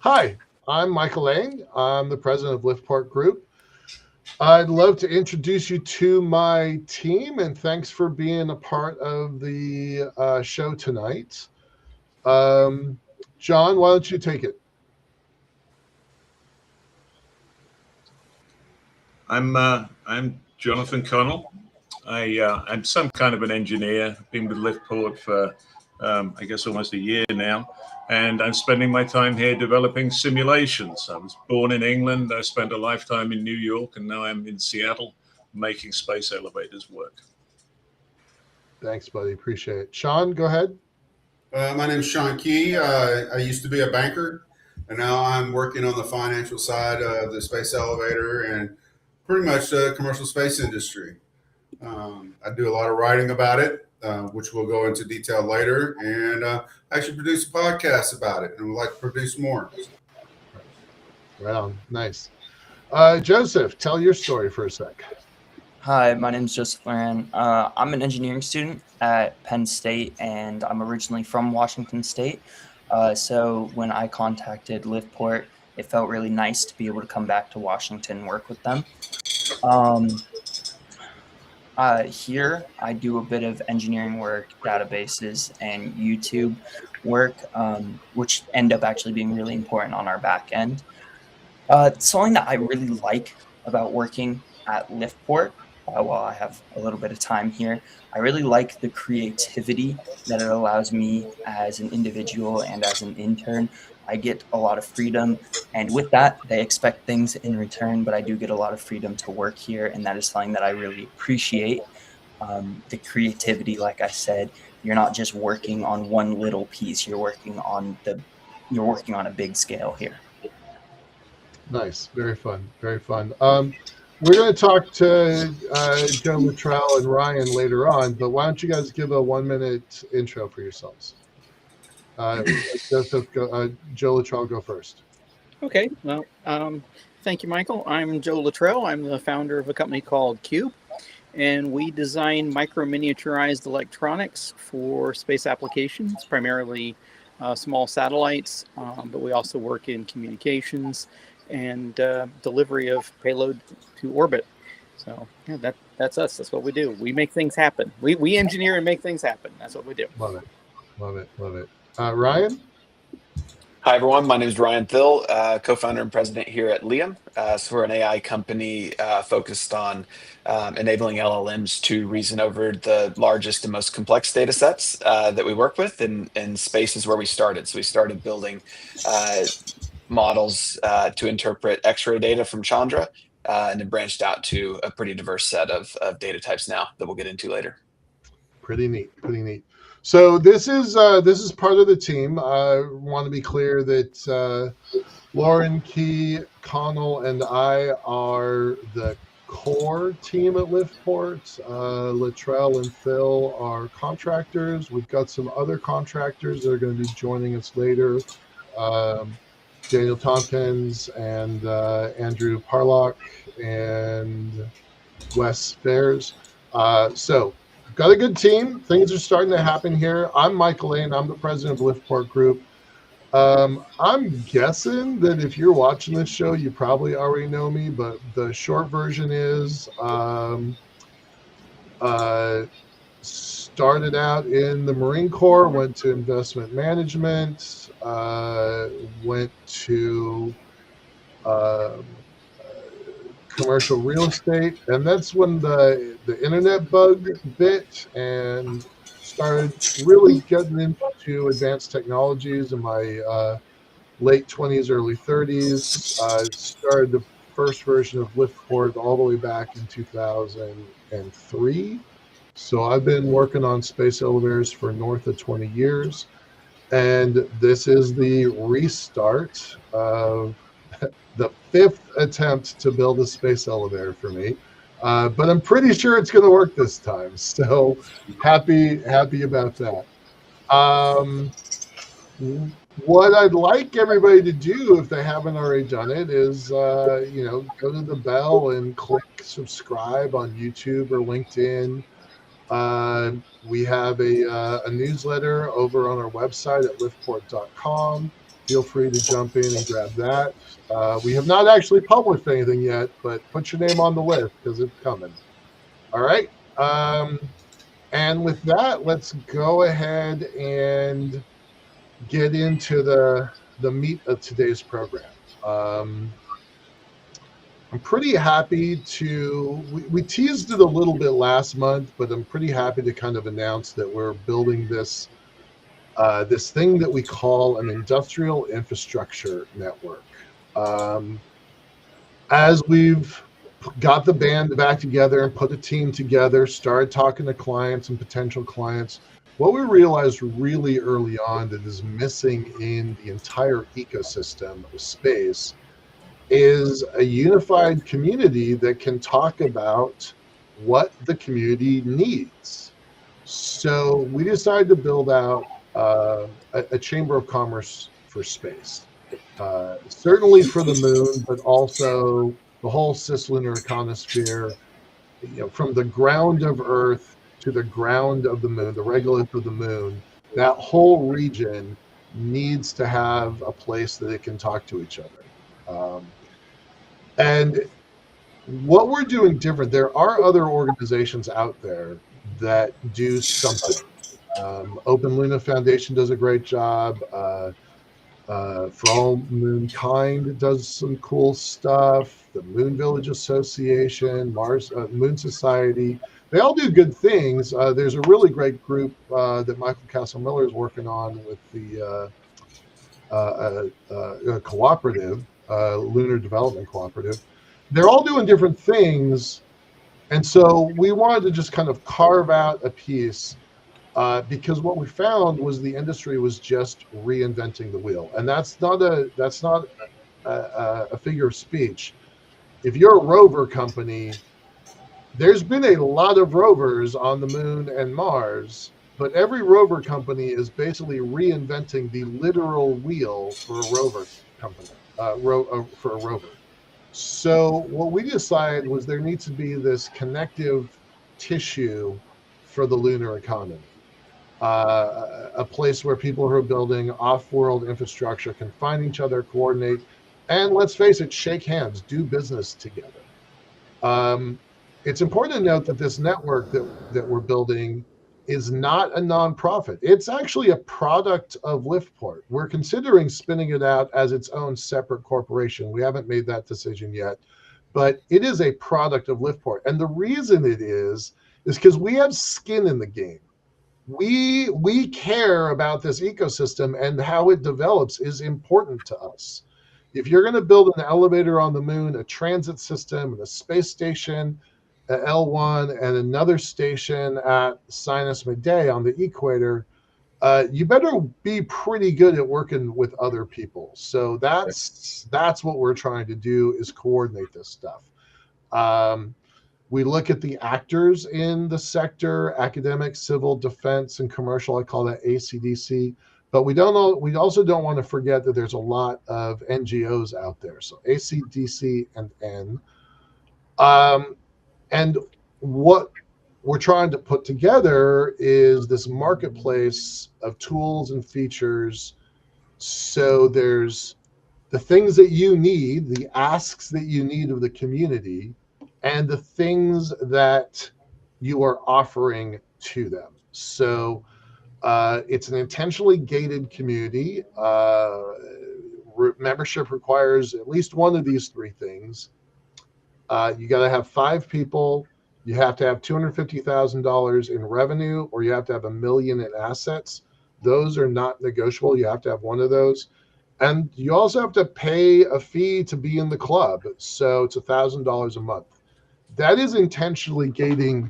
Hi, I'm Michael Lane. I'm the president of LiftPort Group. I'd love to introduce you to my team, and thanks for being a part of the show tonight. Um, John, why don't you take it? I'm Jonathan Connell. I'm some kind of an engineer. Been with LiftPort for I guess almost a year now, and I'm spending my time here developing simulations. I was born in England. I spent a lifetime in New York, and now I'm in Seattle making space elevators work. Thanks, buddy. Appreciate it. Sean, go ahead. My name is Sean Key. I used to be a banker, and now I'm working on the financial side of the space elevator and pretty much the commercial space industry. I do a lot of writing about it, which we'll go into detail later, and I actually produce a podcast about it, and would like to produce more. Right on. Nice. Joseph, tell your story for a sec. Hi, my name is Joseph Laran. I'm an engineering student at Penn State, and I'm originally from Washington State. So when I contacted LiftPort, it felt really nice to be able to come back to Washington and work with them. Here, I do a bit of engineering work, databases, and YouTube work, which end up actually being really important on our back end. Something that I really like about working at LiftPort, while I have a little bit of time here, I really like the creativity that it allows me as an individual and as an intern. I get a lot of freedom, and with that, they expect things in return, but I do get a lot of freedom to work here, and that is something that I really appreciate. The creativity, like I said, you're not just working on one little piece, you're working on a big scale here. Nice. Very fun. Very fun. We're going to talk to Joe Luttrell and Ryan later on, but why don't you guys give a 1-minute intro for yourselves? Joseph, Joe Luttrell, go first. Okay. Well, thank you, Michael. I'm Joe Luttrell. I'm the founder of a company called Cube, and we design micro-miniaturized electronics for space applications, primarily small satellites, but we also work in communications and delivery of payload to orbit. So yeah, that's us. That's what we do. We make things happen. We engineer and make things happen. That's what we do. Love it. Love it. Love it. Ryan? Hi, everyone. My name is Ryan Thill, co-founder and president here at Liam. So we're an AI company focused on enabling LLMs to reason over the largest and most complex data sets that we work with, and space is where we started. So we started building models to interpret X-ray data from Chandra, and then branched out to a pretty diverse set of data types now that we'll get into later. Pretty neat. Pretty neat. So this is part of the team. I want to be clear that Lauren, Key, Connell, and I are the core team at LiftPort. Luttrell and Phil are contractors. We've got some other contractors that are going to be joining us later. Daniel Tompkins and Andrew Parlock and Wes Fairs. So got a good team. Things are starting to happen here. I'm Michael Lane. I'm the president of LiftPort Group. I'm guessing that if you're watching this show, you probably already know me, but the short version is started out in the Marine Corps, went to investment management, went to commercial real estate, and that's when the internet bug bit and started really getting into advanced technologies in my late 20s, early 30s. I started the first version of LiftPort all the way back in 2003. So I've been working on space elevators for north of 20 years, and this is the restart of the 5th attempt to build a space elevator for me, but I'm pretty sure it's going to work this time. So happy about that. What I'd like everybody to do, if they haven't already done it, is go to the bell and click subscribe on YouTube or LinkedIn. We have a newsletter over on our website at liftport.com. feel free to jump in and grab that. We have not actually published anything yet, but put your name on the list because it's coming. All right. And with that, let's go ahead and get into the meat of today's program. I'm pretty happy we teased it a little bit last month, but I'm pretty happy to kind of announce that we're building this thing that we call an industrial infrastructure network. As we've got the band back together and put a team together, started talking to clients and potential clients, what we realized really early on that is missing in the entire ecosystem of space is a unified community that can talk about what the community needs. So we decided to build out a chamber of commerce for space, certainly for the moon, but also the whole cislunar econosphere, from the ground of Earth to the ground of the moon, the regolith of the moon. That whole region needs to have a place that it can talk to each other. And what we're doing different, there are other organizations out there that do something. Open Luna Foundation does a great job. For All Moonkind does some cool stuff. The Moon Village Association, Mars Moon Society, they all do good things. There's a really great group that Michael Castle-Miller is working on with the cooperative, Lunar Development Cooperative. They're all doing different things. And so we wanted to just kind of carve out a piece because what we found was the industry was just reinventing the wheel. And that's not a figure of speech. If you're a rover company, there's been a lot of rovers on the moon and Mars, but every rover company is basically reinventing the literal wheel for a rover company, for a rover. So what we decided was there needs to be this connective tissue for the lunar economy, a place where people who are building off-world infrastructure can find each other, coordinate, and let's face it, shake hands, do business together. It's important to note that this network that we're building is not a nonprofit. It's actually a product of LiftPort. We're considering spinning it out as its own separate corporation. We haven't made that decision yet, but it is a product of LiftPort. And the reason it is because we have skin in the game. We care about this ecosystem, and how it develops is important to us. If you're going to build an elevator on the moon, a transit system, and a space station, L1, and another station at Sinus Medea on the equator, you better be pretty good at working with other people. So that's what we're trying to do, is coordinate this stuff. We look at the actors in the sector: academic, civil, defense, and commercial. I call that ACDC. But we also don't want to forget that there's a lot of NGOs out there. So ACDC and N. And what we're trying to put together is this marketplace of tools and features. So there's the things that you need, the asks that you need of the community, and the things that you are offering to them. So it's an intentionally gated community. Membership requires at least one of these three things. You got to have 5 people. You have to have $250,000 in revenue, or you have to have $1 million in assets. Those are not negotiable. You have to have one of those. And you also have to pay a fee to be in the club. So it's $1,000 a month. That is intentionally gating,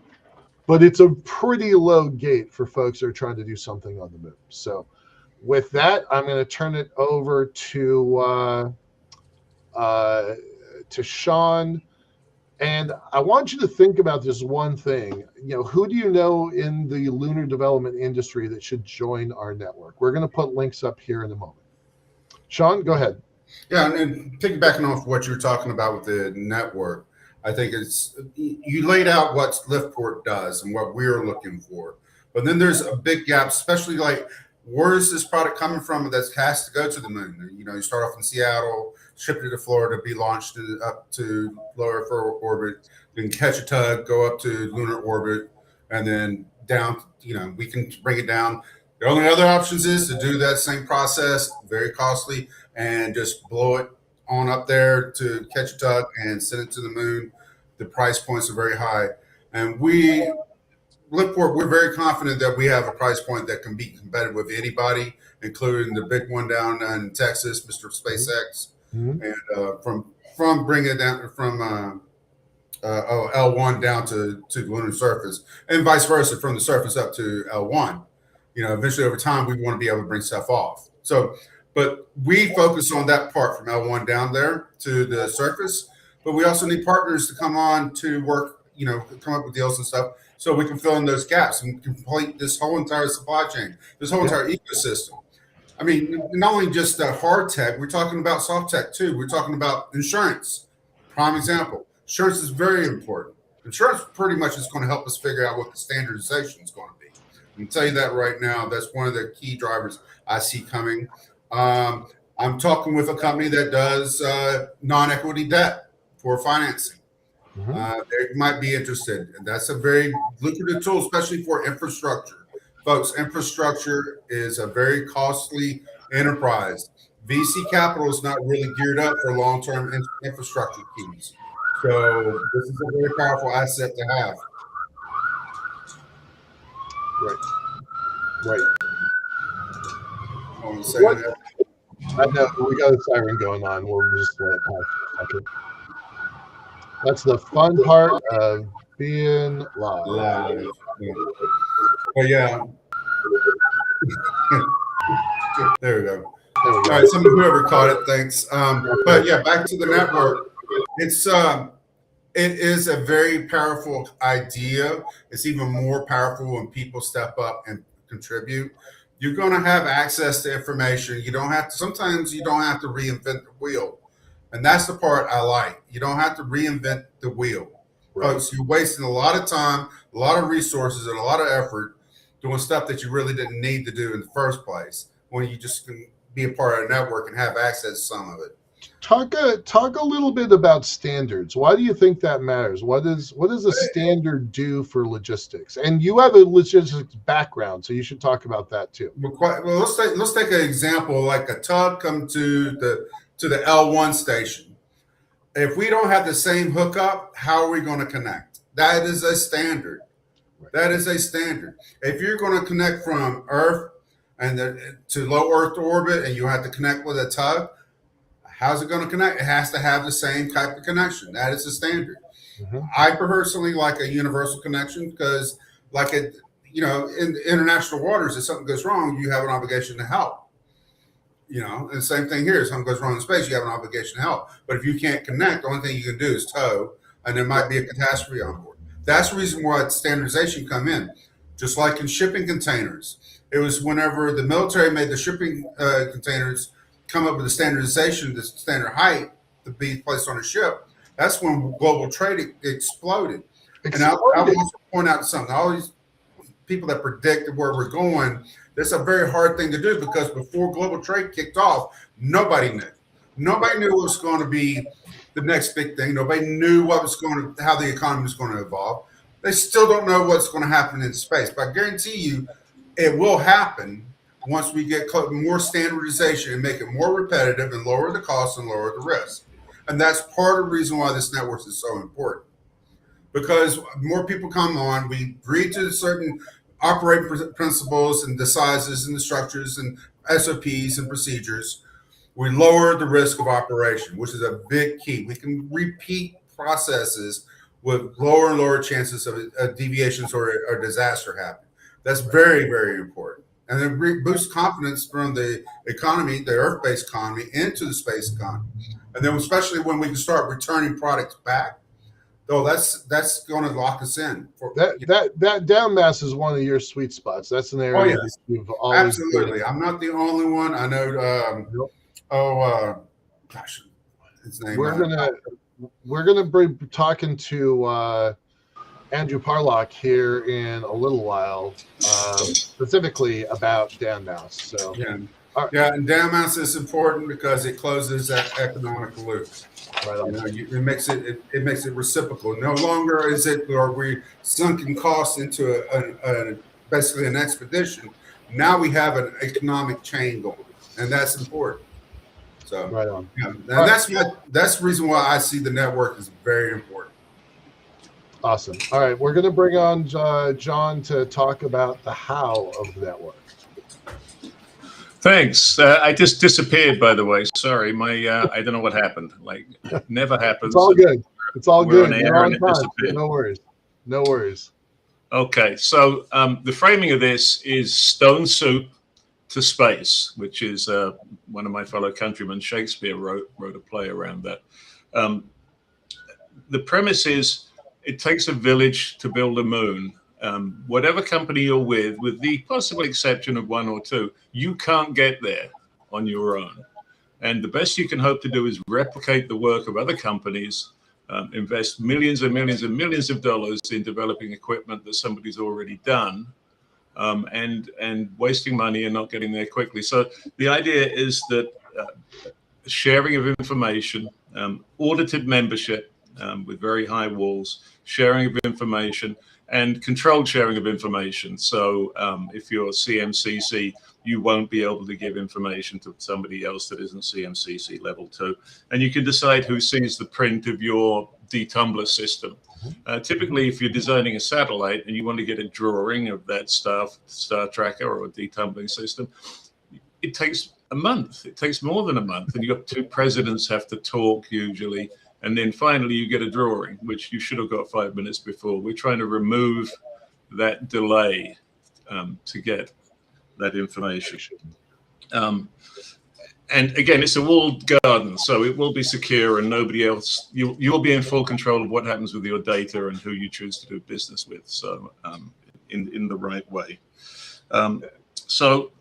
but it's a pretty low gate for folks who are trying to do something on the moon. So with that, I'm going to turn it over to Sean. And I want you to think about this one thing. Who do you know in the lunar development industry that should join our network? We're going to put links up here in a moment. Sean, go ahead. Yeah, and piggybacking off what you're talking about with the network, I think you laid out what LiftPort does and what we're looking for. But then there's a big gap, especially like where is this product coming from that has to go to the moon? You start off in Seattle, ship it to Florida, be launched up to low Earth orbit, then catch a tug, go up to lunar orbit, and then down. We can bring it down. The only other options is to do that same process, very costly, and just blow it on up there to catch a tug and send it to the moon. The price points are very high, and LiftPort, we're very confident that we have a price point that can be competitive with anybody, including the big one down in Texas, Mr. SpaceX, and from bringing it down from L1 down to the lunar surface, and vice versa from the surface up to L1. Eventually over time we want to be able to bring stuff off. So, but we focus on that part from L1 down there to the surface. But we also need partners to come on to work, come up with deals and stuff, so we can fill in those gaps and complete this whole entire supply chain, this whole entire ecosystem. I mean, not only just the hard tech, we're talking about soft tech too. We're talking about insurance. Prime example. Insurance is very important. Insurance pretty much is going to help us figure out what the standardization is going to be. I can tell you that right now. That's one of the key drivers I see coming. I'm talking with a company that does non-equity debt for financing. They might be interested. And that's a very lucrative tool, especially for infrastructure. Folks, infrastructure is a very costly enterprise. VC capital is not really geared up for long-term infrastructure keys. So this is a very powerful asset to have. Right. That. I know we got a siren going on. We'll just let it pass for a second. That's the fun part of being live. But yeah. There we go. All right, whoever caught it, thanks. But yeah, back to the network. It is a very powerful idea. It's even more powerful when people step up and contribute. You're going to have access to information. Sometimes you don't have to reinvent the wheel. And that's the part I like. You don't have to reinvent the wheel. Right. Folks, you're wasting a lot of time, a lot of resources, and a lot of effort doing stuff that you really didn't need to do in the first place when you just can be a part of a network and have access to some of it. Talk a little bit about standards. Why do you think that matters? What does a standard do for logistics? And you have a logistics background, so you should talk about that too. Well, let's take an example like a tug come to the L1 station. If we don't have the same hookup, how are we going to connect? That is a standard. That is a standard. If you're going to connect from Earth and to low Earth orbit, and you have to connect with a tug, how's it going to connect? It has to have the same type of connection. That is the standard. I personally like a universal connection because, in international waters, if something goes wrong, you have an obligation to help. And the same thing here. If something goes wrong in space, you have an obligation to help. But if you can't connect, the only thing you can do is tow, and there might be a catastrophe on board. That's the reason why standardization come in. Just like in shipping containers. It was whenever the military made the shipping containers come up with the standardization, the standard height to be placed on a ship, that's when global trade exploded. And I would also point out something. All these people that predict where we're going, that's a very hard thing to do because before global trade kicked off, nobody knew. Nobody knew what was going to be the next big thing. Nobody knew how the economy was going to evolve. They still don't know what's going to happen in space. But I guarantee you it will happen once we get more standardization and make it more repetitive and lower the cost and lower the risk. And that's part of the reason why this network is so important. Because more people come on, we agree to certain operating principles and the sizes and the structures and SOPs and procedures. We lower the risk of operation, which is a big key. We can repeat processes with lower and lower chances of deviations or a disaster happening. That's very, very important. And then boost confidence from the economy, the Earth-based economy, into the space economy. And then especially when we can start returning products back, though that's going to lock us in. That down mass is one of your sweet spots. That's an area that you've always absolutely been. I'm not the only one. I know. His name. We're gonna be talking to Andrew Parlock here in a little while, specifically about Dan Mouse. So Yeah, yeah, and down mounts is important because it closes that economic loop. right on. You know, it makes it reciprocal. No longer is it are we sunken costs into basically an expedition. Now we have an economic chain going, and that's important. So Right on. yeah, and that's the reason why I see the network is very important. Awesome. All right, we're going to bring on John to talk about the how of the network. Thanks. I just disappeared, by the way. Sorry, my I don't know what happened. Like, never happens. It's all good. It's all We're good. on air You're on and it time. disappeared. No worries. No worries. Okay, so the framing of this is stone soup to space, which is one of my fellow countrymen, Shakespeare, wrote a play around that. The premise is it takes a village to build a moon. Whatever company you're with the possible exception of one or two, you can't get there on your own. And the best you can hope to do is replicate the work of other companies, invest millions and millions and millions of dollars in developing equipment that somebody's already done, and wasting money and not getting there quickly. So the idea is that sharing of information, audited membership with very high walls, sharing of information, and controlled sharing of information. So if you're CMCC, you won't be able to give information to somebody else that isn't CMCC level 2. And you can decide who sees the print of your detumbler system. Typically, if you're designing a satellite and you want to get a drawing of that star tracker or a detumbling system, it takes a month. It takes more than a month. And you've got 2 presidents have to talk usually. And then finally you get a drawing, which you should have got 5 minutes before. We're trying to remove that delay to get that information. And again, it's a walled garden, so it will be secure and nobody else, you'll be in full control of what happens with your data and who you choose to do business with. So in the right way. So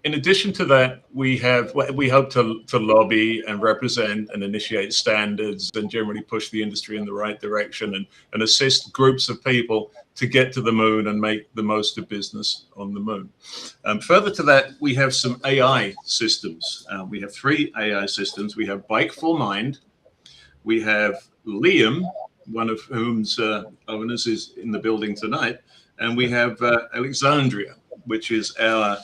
in addition to that, we hope to lobby and represent and initiate standards and generally push the industry in the right direction and assist groups of people to get to the moon and make the most of business on the moon. Further to that, we have some AI systems. We have 3 AI systems. We have Bike for Mind. We have Liam, one of whom's owners is in the building tonight. And we have Alexandria, which is our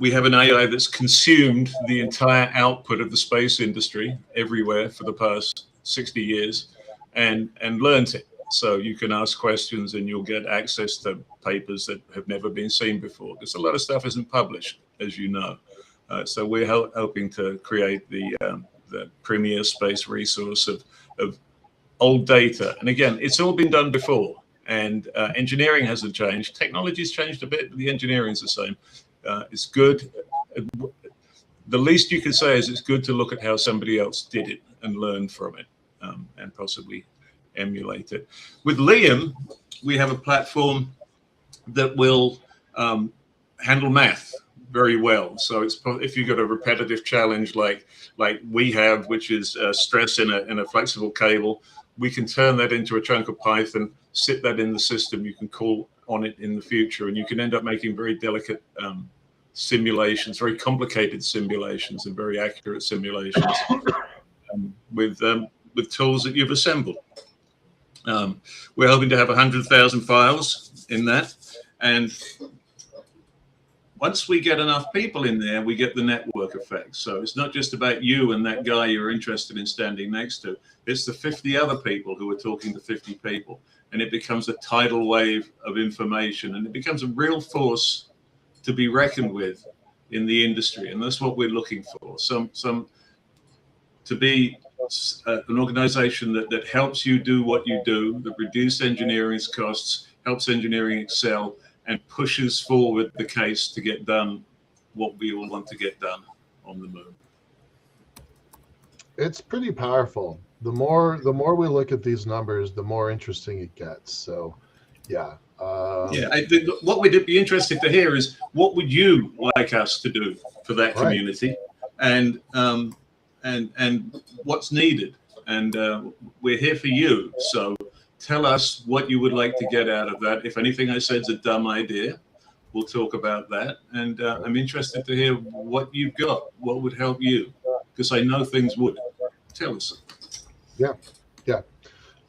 we have an AI that's consumed the entire output of the space industry everywhere for the past 60 years and learned it. So you can ask questions and you'll get access to papers that have never been seen before, because a lot of stuff isn't published, as you know. So we're helping to create the premier space resource of old data. And again, it's all been done before. And engineering hasn't changed. Technology's changed a bit, but the engineering's the same. It's good. The least you can say is it's good to look at how somebody else did it and learn from it and possibly emulate it. With Liam, we have a platform that will handle math very well. So it's if you've got a repetitive challenge like we have, which is stress in a flexible cable, we can turn that into a chunk of Python, sit that in the system. You can call on it in the future, and you can end up making very delicate simulations, very complicated simulations, and very accurate simulations with tools that you've assembled. We're hoping to have 100,000 files in that, and once we get enough people in there, we get the network effect. So it's not just about you and that guy you're interested in standing next to. It's the 50 other people who are talking to 50 people. And it becomes a tidal wave of information. And it becomes a real force to be reckoned with in the industry. And that's what we're looking for. To be an organization that helps you do what you do, that reduces engineering costs, helps engineering excel, and pushes forward the case to get done what we all want to get done on the moon. It's pretty powerful. The more we look at these numbers, the more interesting it gets. So, yeah. I think what we'd be interested to hear is what would you like us to do for that community, and what's needed. And we're here for you. So tell us what you would like to get out of that. If anything I said is a dumb idea, we'll talk about that. And I'm interested to hear what you've got, what would help you, because I know things would. Tell us. Yeah.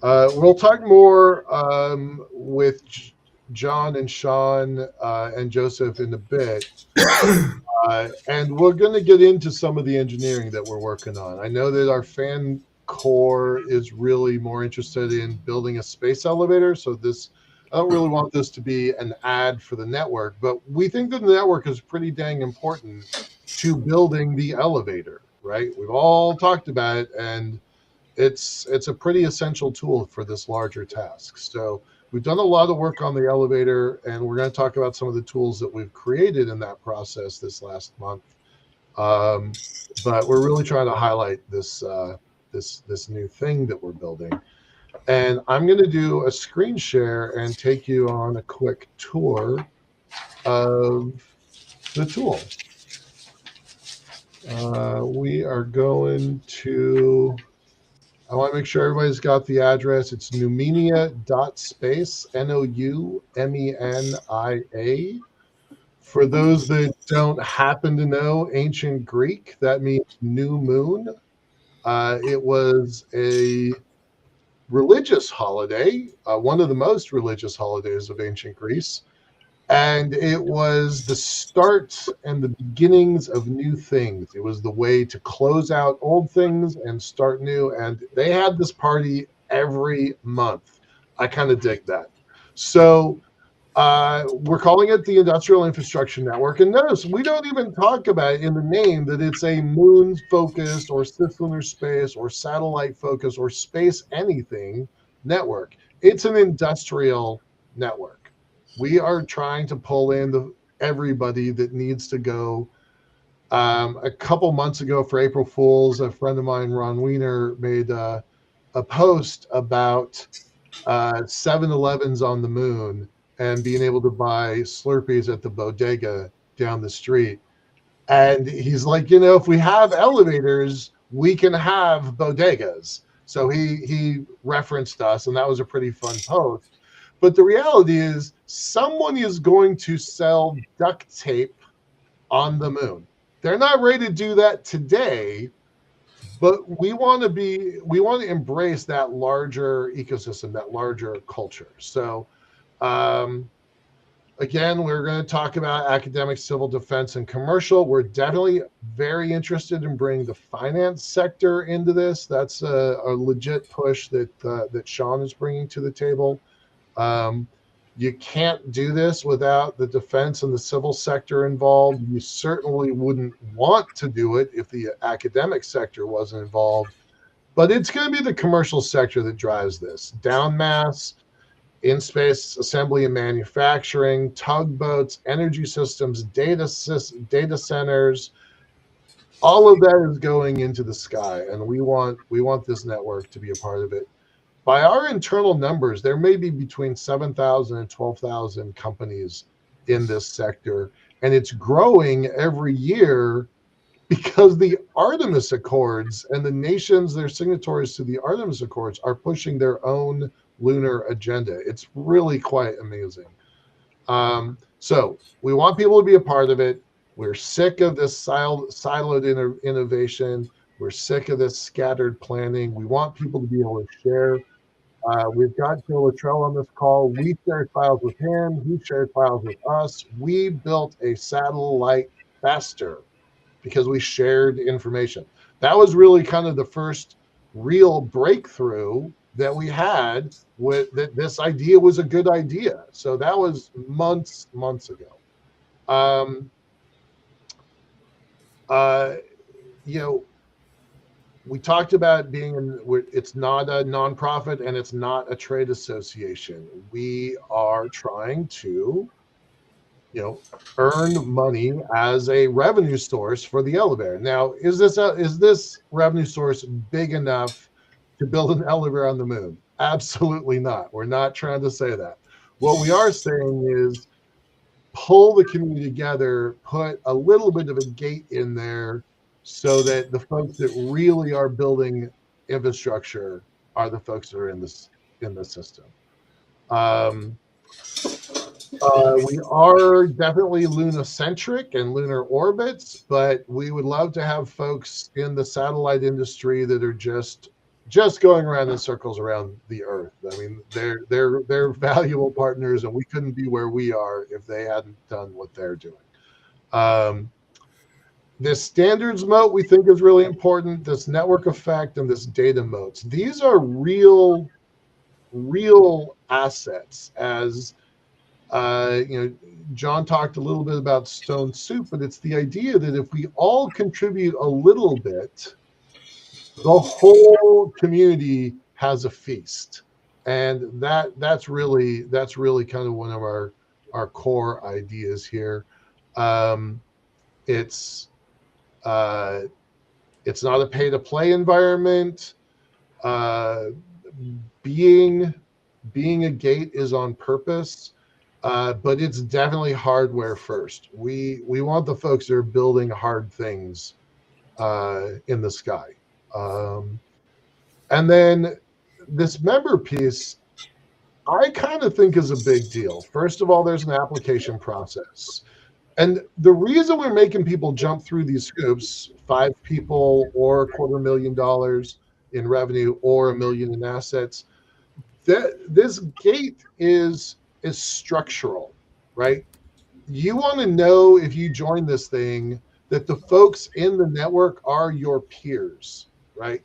We'll talk more with John and Sean and Joseph in a bit. And we're going to get into some of the engineering that we're working on. I know that our fan core is really more interested in building a space elevator. So I don't really want this to be an ad for the network, but we think that the network is pretty dang important to building the elevator, right? We've all talked about it, and it's a pretty essential tool for this larger task. So we've done a lot of work on the elevator, and we're going to talk about some of the tools that we've created in that process this last month. But we're really trying to highlight this new thing that we're building. And I'm going to do a screen share and take you on a quick tour of the tool. We are going to, I want to make sure everybody's got the address. It's Noumenia.space, Noumenia. For those that don't happen to know ancient Greek, that means new moon. It was a religious holiday, one of the most religious holidays of ancient Greece. And it was the start and the beginnings of new things. It was the way to close out old things and start new. And they had this party every month. I kind of dig that. So we're calling it the Industrial Infrastructure Network. And notice, we don't even talk about it in the name that it's a moon-focused or cislunar space or satellite-focused or space anything network. It's an industrial network. We are trying to pull in everybody that needs to go. A couple months ago for April Fools, a friend of mine, Ron Wiener, made a post about 7-Elevens on the moon and being able to buy Slurpees at the bodega down the street. And he's like, if we have elevators, we can have bodegas. So he referenced us, and that was a pretty fun post. But the reality is someone is going to sell duct tape on the moon. They're not ready to do that today, but we want to embrace that larger ecosystem, that larger culture. So again, we're going to talk about academic, civil defense, and commercial. We're definitely very interested in bringing the finance sector into this. That's a legit push that Sean is bringing to the table. You can't do this without the defense and the civil sector involved. You certainly wouldn't want to do it if the academic sector wasn't involved. But it's going to be the commercial sector that drives this. Down mass, in-space assembly and manufacturing, tugboats, energy systems, data centers, all of that is going into the sky, and we want this network to be a part of it. By our internal numbers, there may be between 7,000 and 12,000 companies in this sector, and it's growing every year because the Artemis Accords and the nations that are signatories to the Artemis Accords are pushing their own lunar agenda. It's really quite amazing. So we want people to be a part of it. We're sick of this siloed innovation. We're sick of this scattered planning. We want people to be able to share. We've got Joe Luttrell on this call. We shared files with him. He shared files with us. We built a satellite faster because we shared information. That was really kind of the first real breakthrough that we had with that this idea was a good idea. So that was months ago. We talked about it's not a nonprofit and it's not a trade association. We are trying to, earn money as a revenue source for the elevator. Now, is this revenue source big enough to build an elevator on the moon? Absolutely not. We're not trying to say that. What we are saying is pull the community together, put a little bit of a gate in there so that the folks that really are building infrastructure are the folks that are in this in the system. We are definitely Luna-centric and lunar orbits, but we would love to have folks in the satellite industry that are just going around in circles around the Earth. I mean, they're valuable partners, and we couldn't be where we are if they hadn't done what they're doing. This standards moat we think is really important. This network effect and this data moats. These are real assets. As John talked a little bit about stone soup, but it's the idea that if we all contribute a little bit, the whole community has a feast, and that's really kind of one of our core ideas here. It's not a pay-to-play environment. Being a gate is on purpose, but it's definitely hardware first. We want the folks that are building hard things in the sky. And then this member piece, I kind of think is a big deal. First of all, there's an application process. And the reason we're making people jump through these hoops, 5 people or $250,000 in revenue or $1 million in assets, this gate is structural, right? You want to know, if you join this thing, that the folks in the network are your peers, right?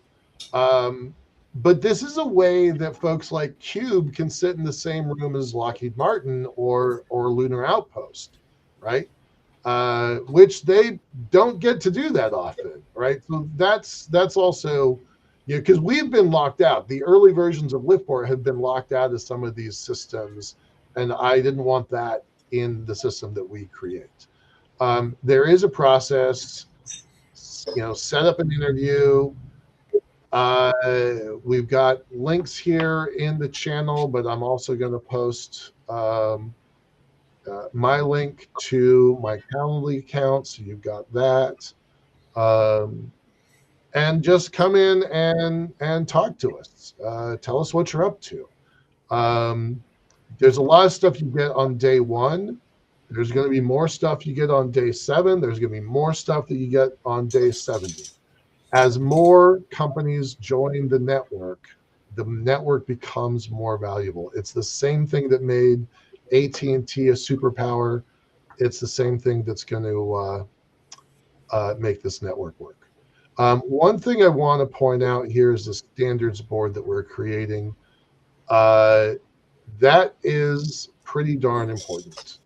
But this is a way that folks like Cube can sit in the same room as Lockheed Martin or Lunar Outpost, right? Which they don't get to do that often, right? So that's also, because we've been locked out. The early versions of LiftPort have been locked out of some of these systems, and I didn't want that in the system that we create. There is a process, set up an interview. We've got links here in the channel, but I'm also going to post my link to my Calendly account, so you've got that. And just come in and talk to us. Tell us what you're up to. There's a lot of stuff you get on day 1. There's going to be more stuff you get on day 7. There's going to be more stuff that you get on day 70. As more companies join the network becomes more valuable. It's the same thing that made AT&T a superpower. It's the same thing that's going to make this network work. One thing I want to point out here is the standards board that we're creating. That is pretty darn important.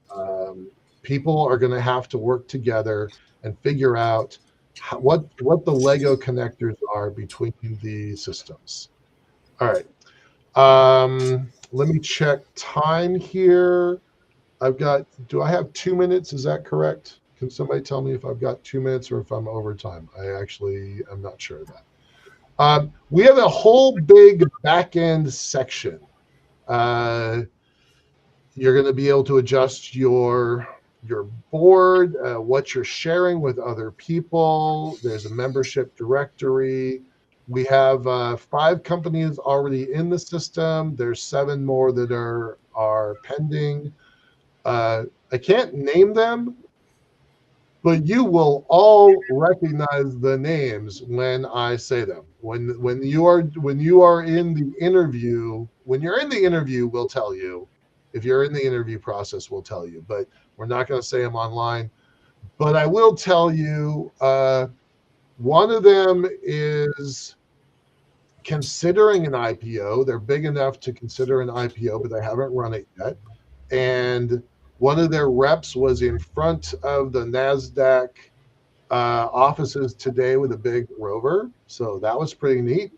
People are going to have to work together and figure out what the Lego connectors are between the systems. All right. Let me check time here. Do I have 2 minutes? Is that correct? Can somebody tell me if I've got 2 minutes or if I'm over time? I actually am not sure of that. We have a whole big back-end section. You're going to be able to adjust your board, what you're sharing with other people. There's a membership directory. We have 5 companies already in the system. There's 7 more that are pending. I can't name them, but you will all recognize the names when I say them. When you are in the interview, we'll tell you. If you're in the interview process, we'll tell you. But we're not going to say them online. But I will tell you, one of them is considering an IPO. They're big enough to consider an IPO, but they haven't run it yet. And one of their reps was in front of the NASDAQ offices today with a big rover. So that was pretty neat.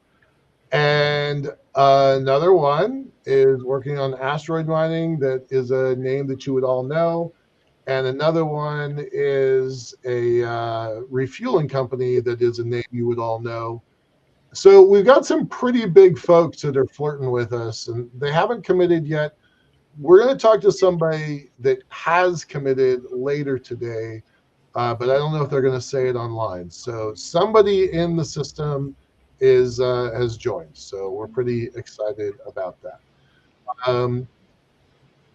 And another one is working on asteroid mining. That is a name that you would all know. And another one is a refueling company that is a name you would all know. So we've got some pretty big folks that are flirting with us, and they haven't committed yet. We're going to talk to somebody that has committed later today, but I don't know if they're going to say it online. So somebody in the system has joined, so we're pretty excited about that.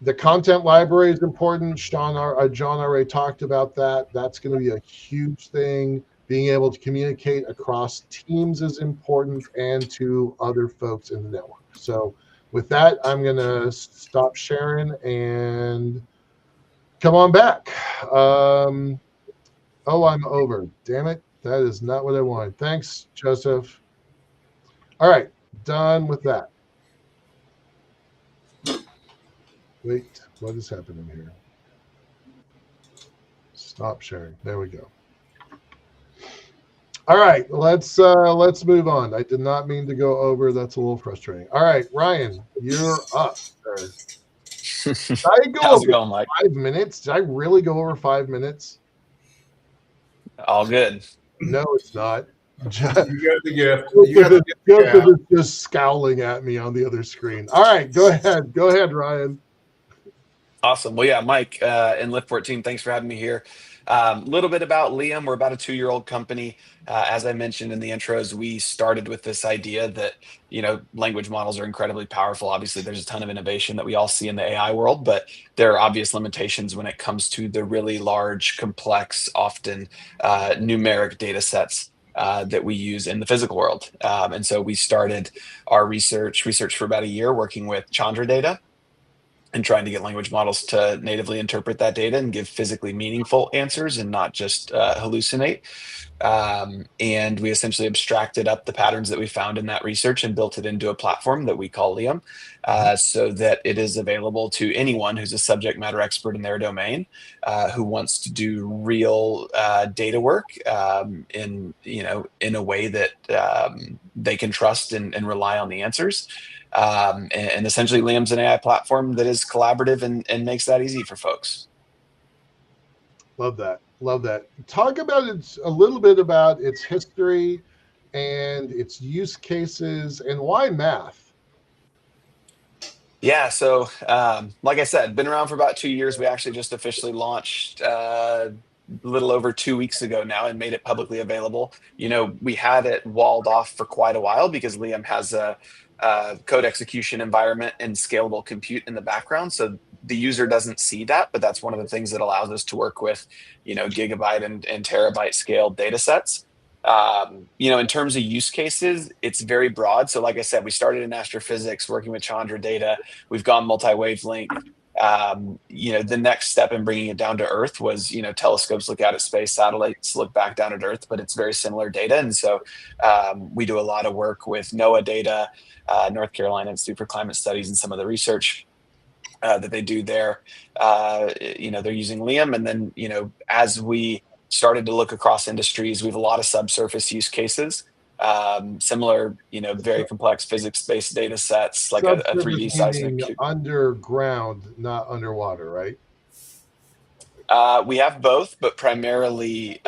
The content library is important. John already talked about that. That's going to be a huge thing. Being able to communicate across teams is important, and to other folks in the network. So with that, I'm going to stop sharing and come on back. Oh, I'm over. Damn it. That is not what I wanted. Thanks, Joseph. All right. Done with that. Wait, what is happening here? Stop sharing. There we go. All right, let's move on. I did not mean to go over. That's a little frustrating. All right, Ryan, you're up, sir. Did I go How's it over going, Mike? 5 minutes? Did I really go over 5 minutes? All good. No, it's not. You got the gift. You got the gift. Joseph is just scowling at me on the other screen. All right, go ahead. Go ahead, Ryan. Awesome. Well, yeah, Mike and LiftPort team, thanks for having me here. A little bit about Liam. We're about a 2-year-old company. As I mentioned in the intros, we started with this idea that, language models are incredibly powerful. Obviously, there's a ton of innovation that we all see in the AI world, but there are obvious limitations when it comes to the really large, complex, often numeric data sets that we use in the physical world. And so we started our research for about a year working with Chandra data and trying to get language models to natively interpret that data and give physically meaningful answers and not just hallucinate. And we essentially abstracted up the patterns that we found in that research and built it into a platform that we call Liam, so that it is available to anyone who's a subject matter expert in their domain, who wants to do real data work in a way that they can trust and rely on the answers. And essentially, Liam's an AI platform that is collaborative and makes that easy for folks. Love that. Love that. Talk about it a little bit about its history and its use cases and why math. Yeah, so like I said, been around for about 2 years. We actually just officially launched a little over 2 weeks ago now and made it publicly available. We had it walled off for quite a while because Liam has a code execution environment and scalable compute in the background. So the user doesn't see that, but that's one of the things that allows us to work with, gigabyte and terabyte scale data sets. In terms of use cases, it's very broad. So like I said, we started in astrophysics working with Chandra data. We've gone multi-wavelength. The next step in bringing it down to Earth was, telescopes look out at space, satellites look back down at Earth, but it's very similar data. And so we do a lot of work with NOAA data, North Carolina Institute for Climate Studies, and some of the research that they do there. They're using Liam. And then, as we started to look across industries, we have a lot of subsurface use cases. Similar, very complex physics-based data sets, like a 3D seismic cube. Underground, not underwater, right? We have both, but primarily,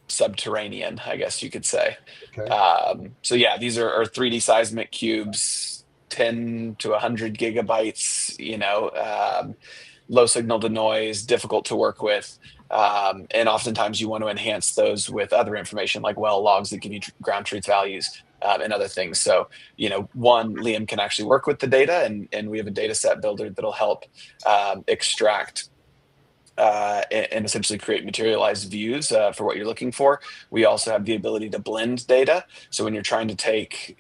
subterranean, I guess you could say. Okay. So yeah, these are 3D seismic cubes, 10 to 100 gigabytes, low signal to noise, difficult to work with. And oftentimes you want to enhance those with other information like well logs that give you ground truth values and other things. So, Liam can actually work with the data, and we have a data set builder that'll help extract and essentially create materialized views for what you're looking for. We also have the ability to blend data. So when you're trying to take,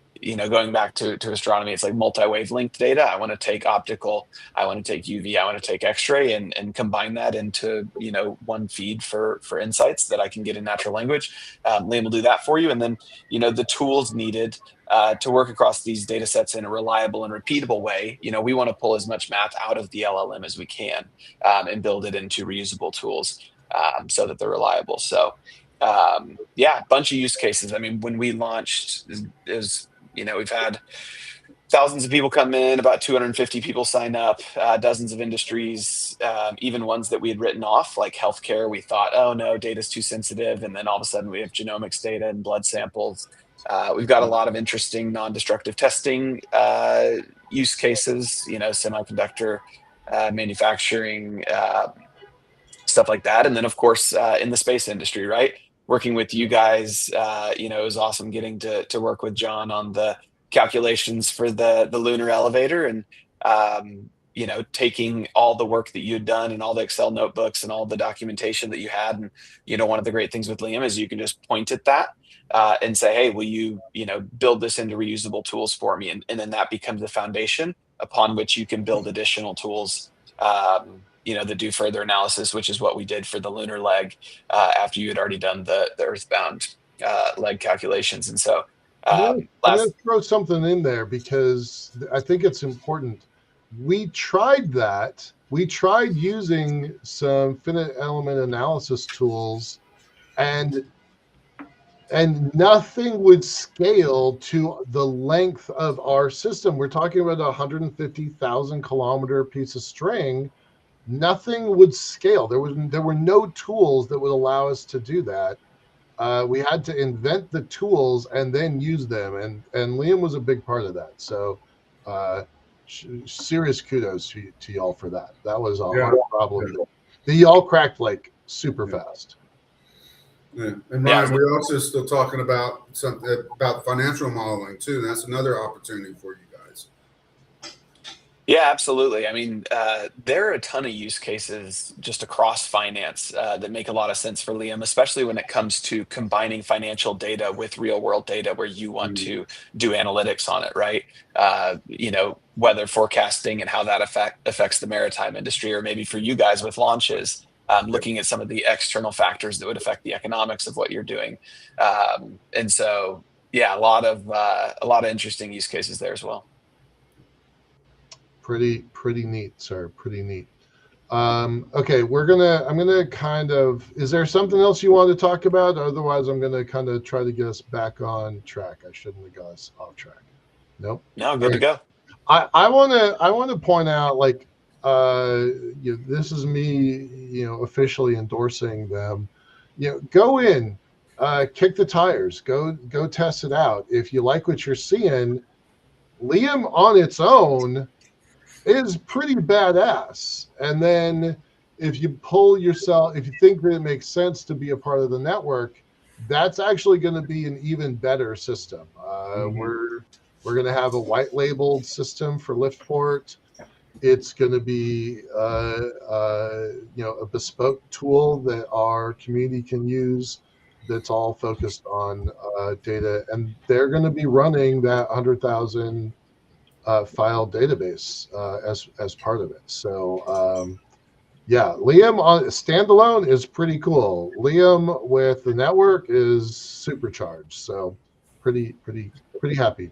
going back to astronomy, it's like multi-wavelength data. I want to take optical, I want to take UV, I want to take X-ray, and combine that into, one feed for insights that I can get in natural language. Liam will do that for you. And then, the tools needed to work across these data sets in a reliable and repeatable way. We want to pull as much math out of the LLM as we can and build it into reusable tools so that they're reliable. So a bunch of use cases. I mean, when we launched, we've had thousands of people come in, about 250 people sign up, dozens of industries, even ones that we had written off, like healthcare. We thought, oh no, data's too sensitive. And then all of a sudden we have genomics data and blood samples. We've got a lot of interesting non-destructive testing use cases, semiconductor manufacturing, stuff like that. And then, of course, in the space industry, right? working with you guys. It was awesome getting to work with John on the calculations for the lunar elevator, and taking all the work that you had done and all the Excel notebooks and all the documentation that you had. And one of the great things with Liam is you can just point at that and say, hey, will you build this into reusable tools for me? And then that becomes the foundation upon which you can build additional tools that do further analysis, which is what we did for the lunar leg after you had already done the earthbound leg calculations. And so I'm going to throw something in there because I think it's important. We tried that. We tried using some finite element analysis tools, and nothing would scale to the length of our system. We're talking about a 150,000 kilometer piece of string. Nothing would scale. There were no tools that would allow us to do that. We had to invent the tools and then use them, and Liam was a big part of that. So serious kudos to y'all for that. That was a hard problem that y'all cracked like super fast. Yeah. And Ryan, we're also still talking about something about financial modeling too. That's another opportunity for you guys. Yeah, absolutely. I mean, there are a ton of use cases just across finance that make a lot of sense for Liam, especially when it comes to combining financial data with real world data where you want to do analytics on it, right? Weather forecasting and how that affects the maritime industry, or maybe for you guys with launches, looking at some of the external factors that would affect the economics of what you're doing. And so, yeah, a lot of interesting use cases there as well. Pretty neat, sir. Pretty neat. Okay, I'm gonna kind of, is there something else you want to talk about? Otherwise, I'm gonna kind of try to get us back on track. I shouldn't have got us off track. Nope. No, good to go. I want to point out, like, this is me, officially endorsing them. Go in, kick the tires, go test it out. If you like what you're seeing, Liam on its own is pretty badass. And then if you if you think that it makes sense to be a part of the network, that's actually going to be an even better system. We're going to have a white labeled system for LiftPort. It's going to be a bespoke tool that our community can use that's all focused on data, and they're going to be running that 100,000 file database as part of it. So Liam on standalone is pretty cool. Liam with the network is supercharged. So pretty happy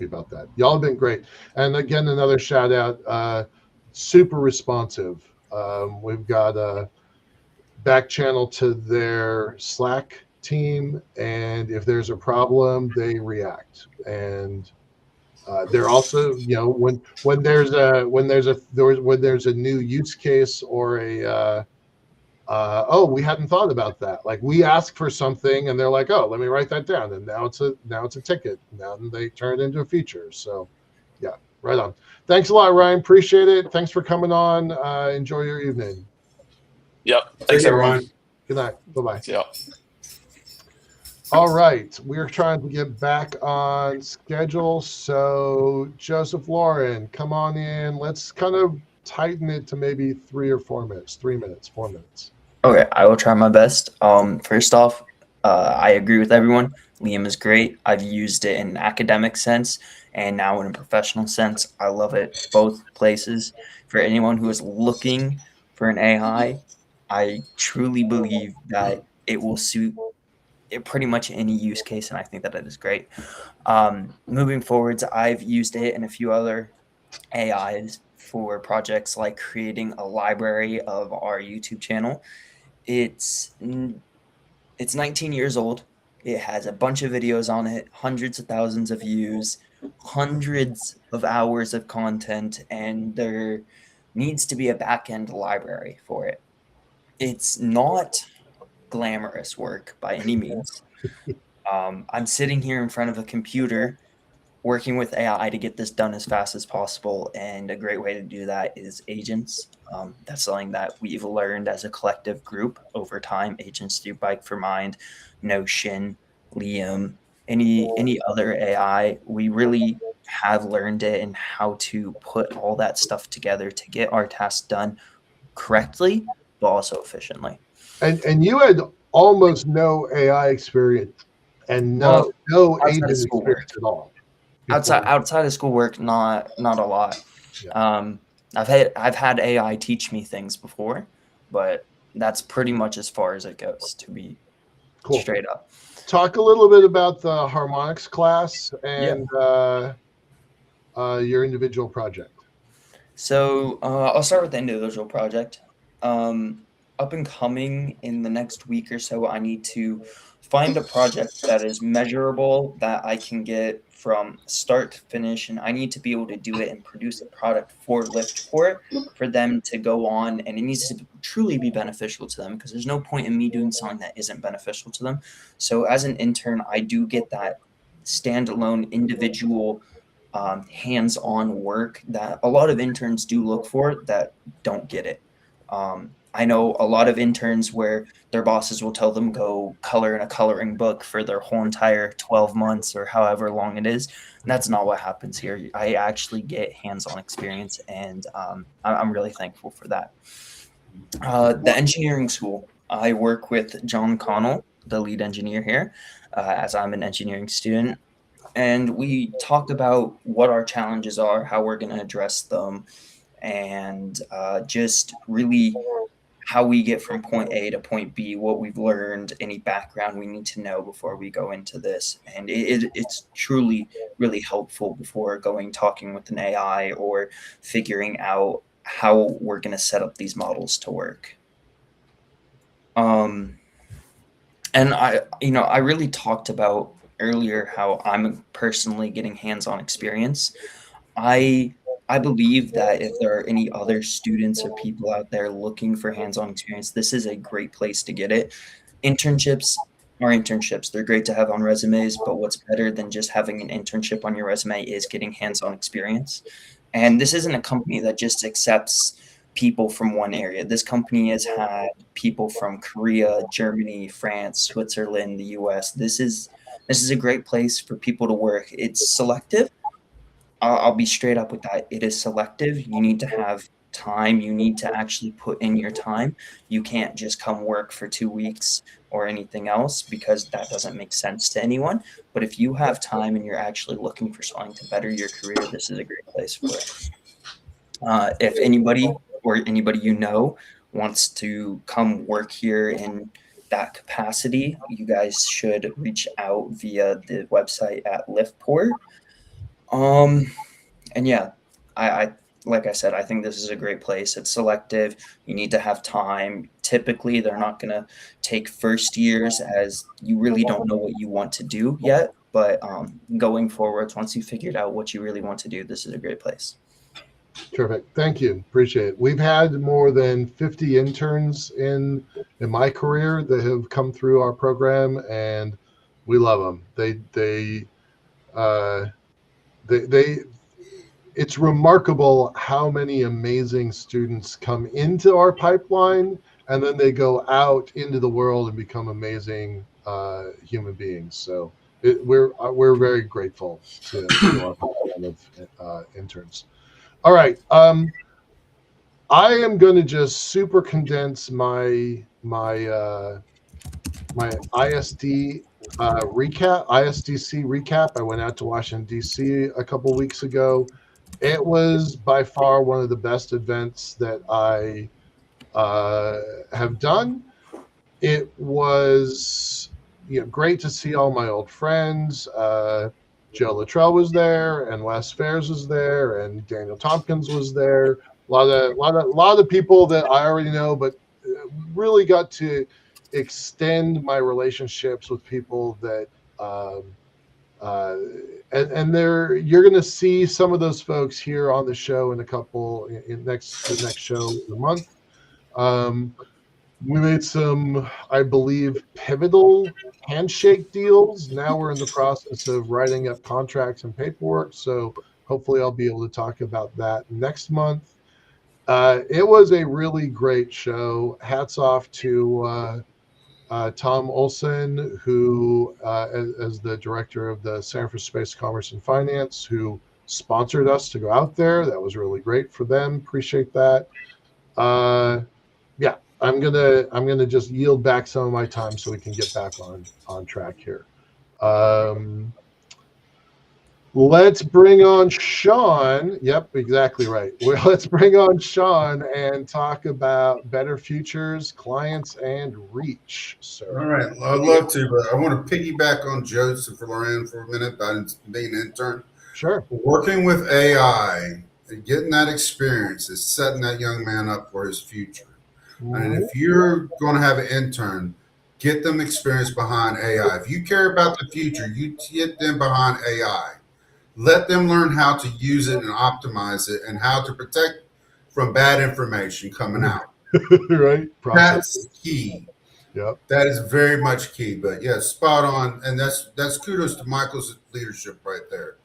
about that. Y'all have been great. And again, another shout out, super responsive. We've got a back channel to their Slack team, and if there's a problem, they react. And they're also, when there's a new use case or we hadn't thought about that. Like, we ask for something and they're like, oh, let me write that down, and now it's a ticket. Now they turn it into a feature. So yeah, right on. Thanks a lot, Ryan. Appreciate it. Thanks for coming on. Enjoy your evening. Yep. Thanks, everyone. Good night. Bye-bye. Yep. All right, we're trying to get back on schedule. So Joseph Lauren, come on in. Let's kind of tighten it to maybe 3 or 4 minutes. 3 minutes, 4 minutes. Okay, I will try my best. First off, I agree with everyone. Liam is great. I've used it in an academic sense and now in a professional sense. I love it both places. For anyone who is looking for an AI, I truly believe that it will suit pretty much any use case, and I think that it is great. Moving forwards, I've used it in a few other AIs for projects like creating a library of our YouTube channel. It's 19 years old. It has a bunch of videos on it, hundreds of thousands of views, hundreds of hours of content, and there needs to be a back-end library for it. It's not glamorous work by any means. I'm sitting here in front of a computer working with AI to get this done as fast as possible. And a great way to do that is agents. That's something that we've learned as a collective group over time. Agents do Bike for Mind, Notion, Liam, any other AI. We really have learned it and how to put all that stuff together to get our tasks done correctly, but also efficiently. And you had almost no AI experience and no outside of agent schoolwork. experience at all. Outside of schoolwork, not a lot. Yeah. I've had AI teach me things before, but that's pretty much as far as it goes, to be Cool. straight up. Talk a little bit about the harmonics class and your individual project. So I'll start with the individual project. Up and coming in the next week or so, I need to find a project that is measurable, that I can get from start to finish, and I need to be able to do it and produce a product for LiftPort for them to go on, and it needs to truly be beneficial to them, because there's no point in me doing something that isn't beneficial to them. So as an intern, I do get that standalone individual hands-on work that a lot of interns do look for that don't get it. I know a lot of interns where their bosses will tell them go color in a coloring book for their whole entire 12 months or however long it is. And that's not what happens here. I actually get hands-on experience, and I'm really thankful for that. The engineering school, I work with John Connell, the lead engineer here, as I'm an engineering student. And we talked about what our challenges are, how we're going to address them, and just really how we get from point A to point B, what we've learned, any background we need to know before we go into this. And it's truly really helpful before talking with an AI or figuring out how we're going to set up these models to work. And I really talked about earlier how I'm personally getting hands-on experience. I believe that if there are any other students or people out there looking for hands-on experience, this is a great place to get it. Internships are internships. They're great to have on resumes, but what's better than just having an internship on your resume is getting hands-on experience. And this isn't a company that just accepts people from one area. This company has had people from Korea, Germany, France, Switzerland, the US. This is a great place for people to work. It's selective. I'll be straight up with that. It is selective. You need to have time. You need to actually put in your time. You can't just come work for 2 weeks or anything else, because that doesn't make sense to anyone. But if you have time and you're actually looking for something to better your career, this is a great place for it. If anybody wants to come work here in that capacity, you guys should reach out via the website at LiftPort. And yeah, I like I said, I think this is a great place. It's selective. You need to have time. Typically, they're not going to take first years, as you really don't know what you want to do yet. But going forwards, once you figured out what you really want to do, this is a great place. Terrific. Thank you. Appreciate it. We've had more than 50 interns in my career that have come through our program, and we love them. It's remarkable how many amazing students come into our pipeline, and then they go out into the world and become amazing human beings. So we're very grateful to our pipeline of interns. All right. I am going to just super condense my ISDC recap. I went out to Washington, D.C. a couple weeks ago. It was by far one of the best events that I have done. It was great to see all my old friends. Joe Luttrell was there, and Wes Fares was there, and Daniel Tompkins was there. A lot of people that I already know, but really got to extend my relationships with people that and you're going to see some of those folks here on the show in the next show of the month. We made some, I believe, pivotal handshake deals. Now we're in the process of writing up contracts and paperwork. So hopefully I'll be able to talk about that next month. It was a really great show. Hats off to Tom Olson, who, as the director of the Center for Space Commerce and Finance, who sponsored us to go out there. That was really great for them. Appreciate that. Yeah, I'm gonna just yield back some of my time so we can get back on track here. Let's bring on Sean. Yep, exactly right. Well, let's bring on Sean and talk about better futures, clients, and reach, sir. All right, I'd love to, but I want to piggyback on Joseph or Lorraine for a minute about being an intern. Sure. Working with AI and getting that experience is setting that young man up for his future. And if you're going to have an intern, get them experience behind AI. If you care about the future, you get them behind AI. Let them learn how to use it and optimize it and how to protect from bad information coming out. Right? That's key. Yep. That is very much key. But yeah, spot on. And that's kudos to Michael's leadership right there.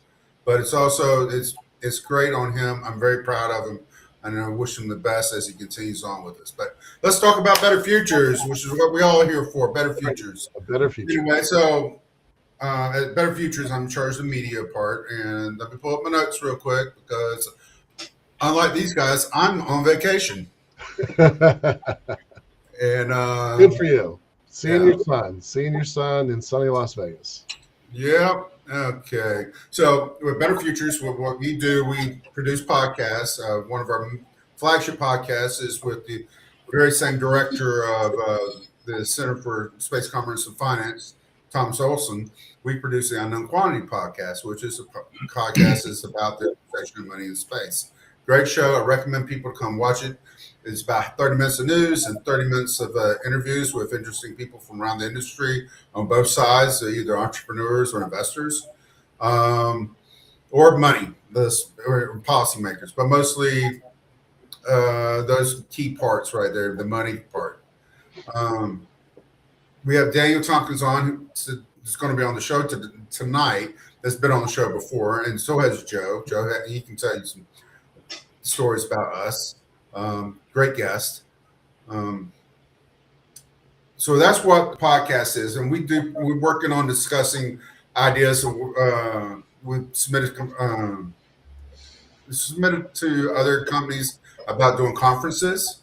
But it's also it's great on him. I'm very proud of him. And I wish him the best as he continues on with us. But let's talk about better futures, which is what we all are here for, better futures. A better future. Anyway, so at Better Futures, I'm in charge of the media part. And let me pull up my notes real quick because unlike these guys, I'm on vacation. And good for you. Seeing your son in sunny Las Vegas. Yep. Okay. So with Better Futures, what we do, we produce podcasts. One of our flagship podcasts is with the very same director of the Center for Space Commerce and Finance, Thomas Olson. We produce the Unknown Quantity podcast, which is a podcast is about the intersection of money in space. Great show. I recommend people to come watch it. It's about 30 minutes of news and 30 minutes of interviews with interesting people from around the industry on both sides, either entrepreneurs or investors, or money, or policymakers, but mostly those key parts right there, the money part. We have Daniel Tompkins on, who's going to be on the show tonight. That's been on the show before, and so has Joe. Joe, he can tell you some stories about us. Great guest. So that's what the podcast is, and we're working on discussing ideas. We submitted to other companies about doing conferences.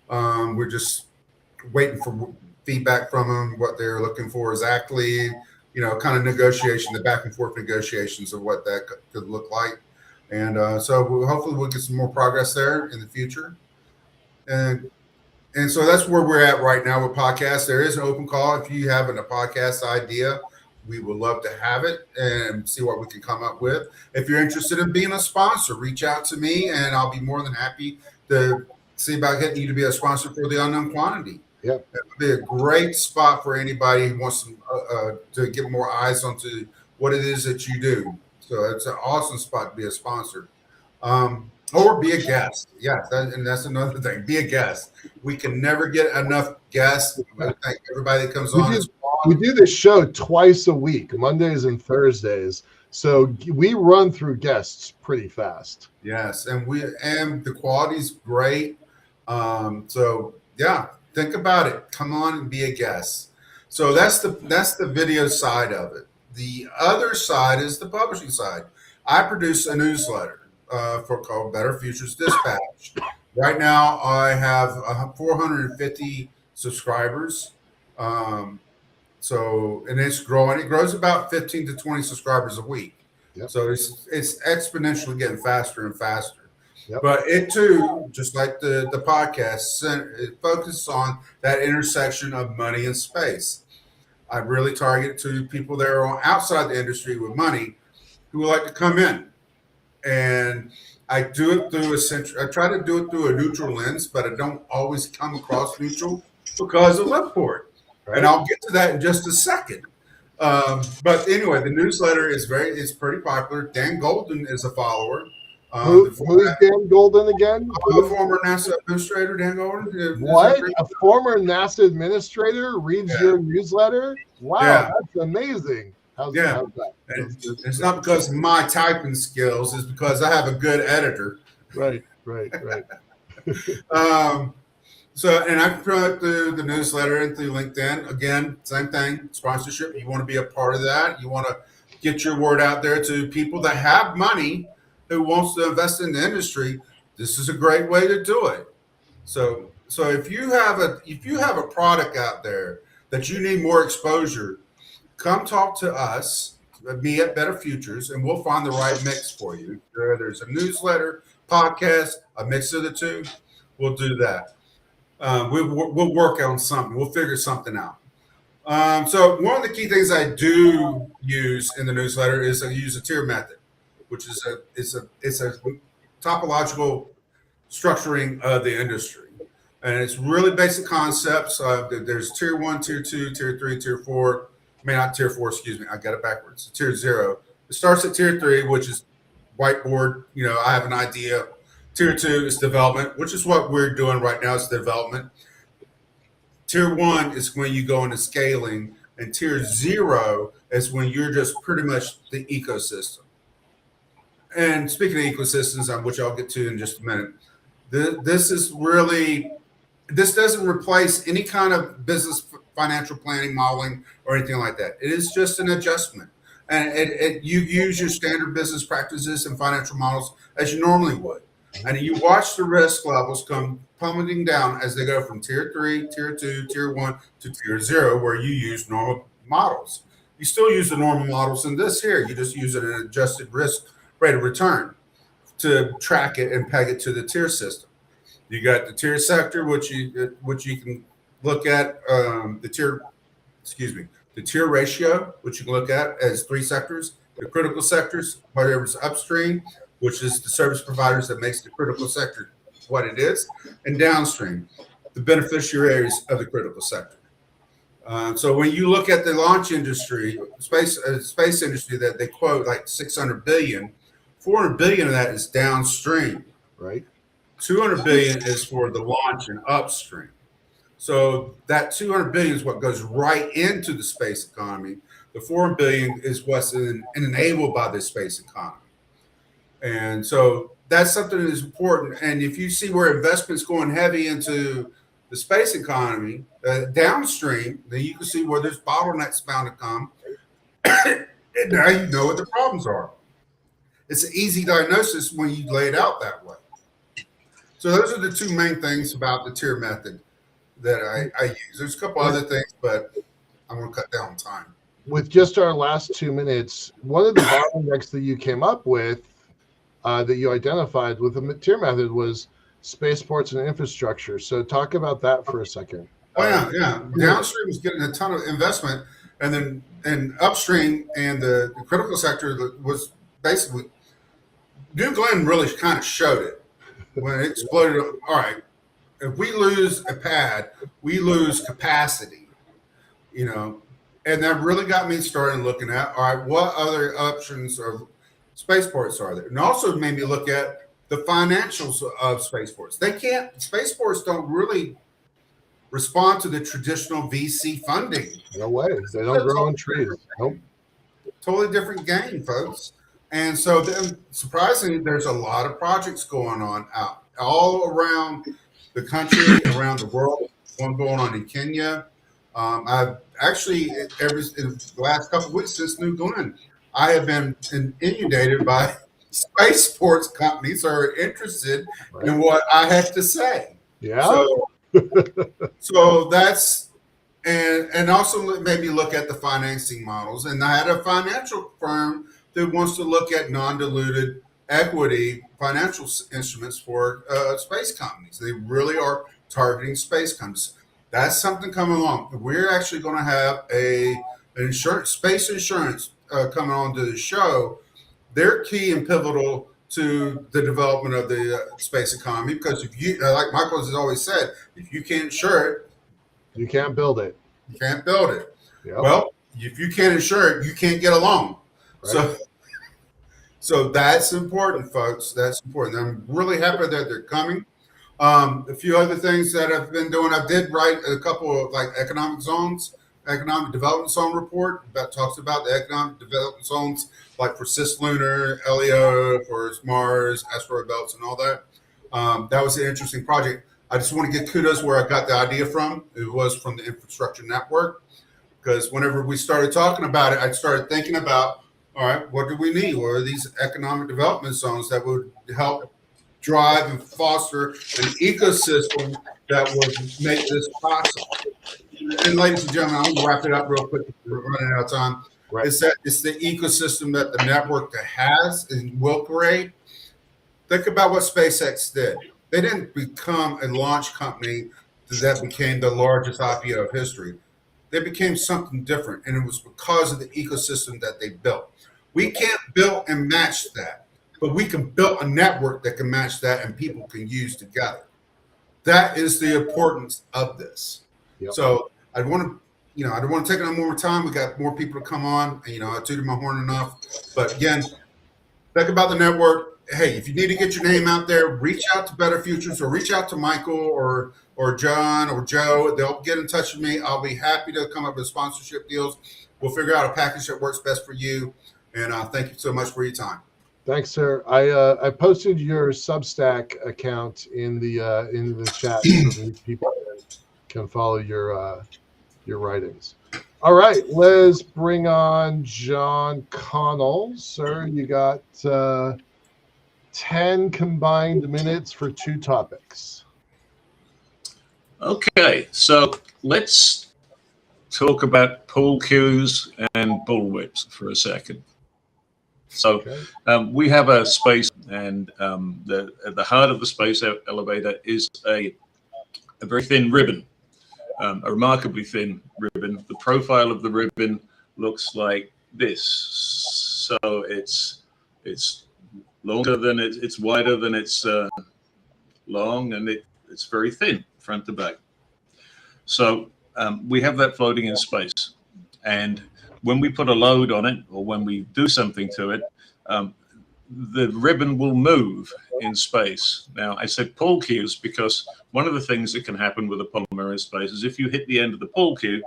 We're just waiting for feedback from them, what they're looking for exactly. Kind of negotiation, the back and forth negotiations of what that could look like. And so hopefully we'll get some more progress there in the future. And so that's where we're at right now with podcasts. There is an open call. If you have a podcast idea, we would love to have it and see what we can come up with. If you're interested in being a sponsor, reach out to me and I'll be more than happy to see about getting you to be a sponsor for the Unknown Quantity. Yep. It would be a great spot for anybody who wants to get more eyes onto what it is that you do. So it's an awesome spot to be a sponsor. Or be a guest. Yeah, and that's another thing. Be a guest. We can never get enough guests. I thank everybody that comes on. We do this show twice a week, Mondays and Thursdays. So we run through guests pretty fast. Yes, and the quality's great. So yeah, think about it. Come on and be a guest. So that's the video side of it. The other side is the publishing side. I produce a newsletter called Better Futures Dispatch. Right now, I have 450 subscribers. And it's growing. It grows about 15 to 20 subscribers a week. Yep. So it's exponentially getting faster and faster. Yep. But it too, just like the podcast, it focuses on that intersection of money and space. I really target to people that are outside the industry with money who would like to come in. And I do it through I try to do it through a neutral lens, but I don't always come across neutral because of LiftPort. Right. And I'll get to that in just a second. But anyway, the newsletter is pretty popular. Dan Golden is a follower. Who's Dan Golden again? Former NASA administrator Dan Golden. What? A former NASA administrator reads your newsletter? Wow, that's amazing. How's that? And it's not because of my typing skills, it's because I have a good editor. Right. So, and I promote the newsletter and through LinkedIn. Again, same thing, sponsorship. You want to be a part of that. You want to get your word out there to people that have money who wants to invest in the industry. This is a great way to do it. So if you have a product out there that you need more exposure, come talk to us, me at Better Futures, and we'll find the right mix for you. There's a newsletter, podcast, a mix of the two. We'll do that. We'll work on something. We'll figure something out. So one of the key things I do use in the newsletter is I use a tier method, which is a topological structuring of the industry, and it's really basic concepts. There's tier 1, tier 2, tier 3, tier 4. Not tier 4. Excuse me, I got it backwards. Tier 0. It starts at tier 3, which is whiteboard. I have an idea. Tier 2 is development, which is what we're doing right now. Is development. Tier 1 is when you go into scaling, and tier 0 is when you're just pretty much the ecosystem. And speaking of ecosystems, which I'll get to in just a minute, this doesn't replace any kind of business financial planning, modeling, or anything like that. It is just an adjustment. And you use your standard business practices and financial models as you normally would. And you watch the risk levels come plummeting down as they go from tier 3, tier 2, tier 1 to tier 0, where you use normal models. You still use the normal models in this here. You just use an adjusted risk rate of return to track it and peg it to the tier system. You got the tier sector, which you can look at the tier ratio, which you can look at as 3 sectors. The critical sectors, whatever's upstream, which is the service providers that makes the critical sector what it is, and downstream, the beneficiaries of the critical sector. So when you look at the launch industry, space industry, that they quote like 600 billion, 400 billion of that is downstream, right? 200 billion is for the launch and upstream. So that 200 billion is what goes right into the space economy. The 400 billion is what's enabled by the space economy. And so that's something that is important. And if you see where investment's going heavy into the space economy, downstream, then you can see where there's bottlenecks bound to come. And now you know what the problems are. It's an easy diagnosis when you lay it out that way. So those are the two main things about the tier method that I use. There's a couple other things, but I'm going to cut down on time. With just our last 2 minutes, one of the bottlenecks that you came up with, that you identified with the tier method, was spaceports and infrastructure. So talk about that for a second. Yeah. Downstream is getting a ton of investment, and then upstream and the critical sector was basically, New Glenn really kind of showed it when it exploded. All right, if we lose a pad, we lose capacity, and that really got me started looking at, all right, what other options of spaceports are there? And also made me look at the financials of spaceports. Spaceports don't really respond to the traditional VC funding. No way. They don't grow on trees. Nope. Totally different game, folks. And so then, surprisingly, there's a lot of projects going on out all around the country, around the world. One going on in Kenya. I've actually, in the last couple of weeks since New Glenn, I have been inundated by spaceports companies that are interested in what I have to say. Yeah. So that's, and also maybe look at the financing models. And I had a financial firm that wants to look at non-diluted equity financial instruments for space companies. They really are targeting space companies. That's something coming along. We're actually going to have space insurance coming on to the show. They're key and pivotal to the development of the space economy, because if you, like Michael has always said, if you can't insure it, you can't build it. You can't build it. Yep. Well, if you can't insure it, you can't get a loan. Right. So that's important, folks. That's important. I'm really happy that they're coming. A few other things that I've been doing. I did write a couple of like economic zones, economic development zone report that talks about the economic development zones, like for cisLunar, LEO, for Mars, asteroid belts, and all that. That was an interesting project. I just want to give kudos where I got the idea from. It was from the infrastructure network, because whenever we started talking about it, I started thinking about, all right, what do we need? What are these economic development zones that would help drive and foster an ecosystem that would make this possible? And ladies and gentlemen, I'm gonna wrap it up real quick. We're running out of time. Right. It's the ecosystem that the network has and will create. Think about what SpaceX did. They didn't become a launch company that became the largest IPO of history. They became something different, and it was because of the ecosystem that they built. We can't build and match that, but we can build a network that can match that and people can use together. That is the importance of this. Yep. So I don't want to take it on more time. We got more people to come on. I tooted my horn enough. But again, think about the network. Hey, if you need to get your name out there, reach out to Better Futures or reach out to Michael or John or Joe. They'll get in touch with me. I'll be happy to come up with sponsorship deals. We'll figure out a package that works best for you. And thank you so much for your time. Thanks, sir. I posted your Substack account in the chat so that people can follow your writings. All right, let's bring on John Connell. Sir, you got 10 combined minutes for 2 topics. Okay, so let's talk about pull queues and bullwhips for a second. So we have a space, and at the heart of the space elevator is a very thin ribbon, a remarkably thin ribbon. The profile of the ribbon looks like this. So it's longer than it's wider than it's long, and it's very thin front to back. So we have that floating in space, and when we put a load on it or when we do something to it, the ribbon will move in space. Now, I said pull queues because one of the things that can happen with a polymer in space is if you hit the end of the pull queue,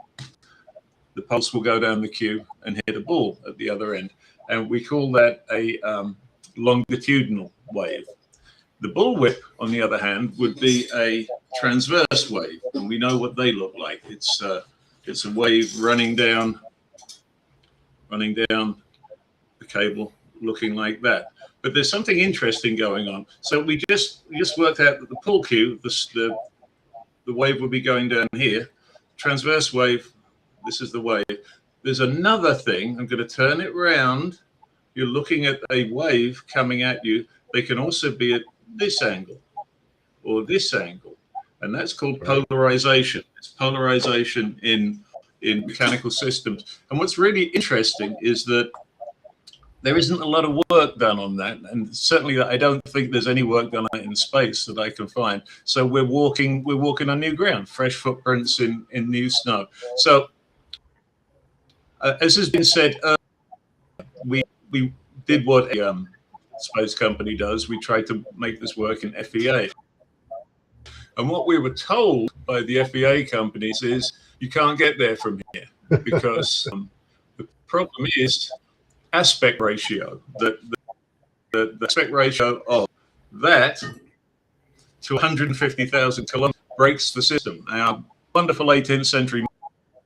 the pulse will go down the queue and hit a ball at the other end. And we call that a longitudinal wave. The bullwhip, on the other hand, would be a transverse wave, and we know what they look like. It's a wave running down the cable, looking like that. But there's something interesting going on. So we just worked out that the pull queue, the wave will be going down here. Transverse wave, this is the wave. There's another thing. I'm going to turn it around. You're looking at a wave coming at you. They can also be at this angle or this angle, and that's called polarization. It's polarization in mechanical systems. And what's really interesting is that there isn't a lot of work done on that, and certainly I don't think there's any work done on it in space that I can find. So we're walking on new ground, fresh footprints in new snow. So as has been said, we did what a space company does. We tried to make this work in FEA. And what we were told by the FEA companies is you can't get there from here because the problem is aspect ratio. The aspect ratio of that to 150,000 kilometers breaks the system. Our wonderful 18th century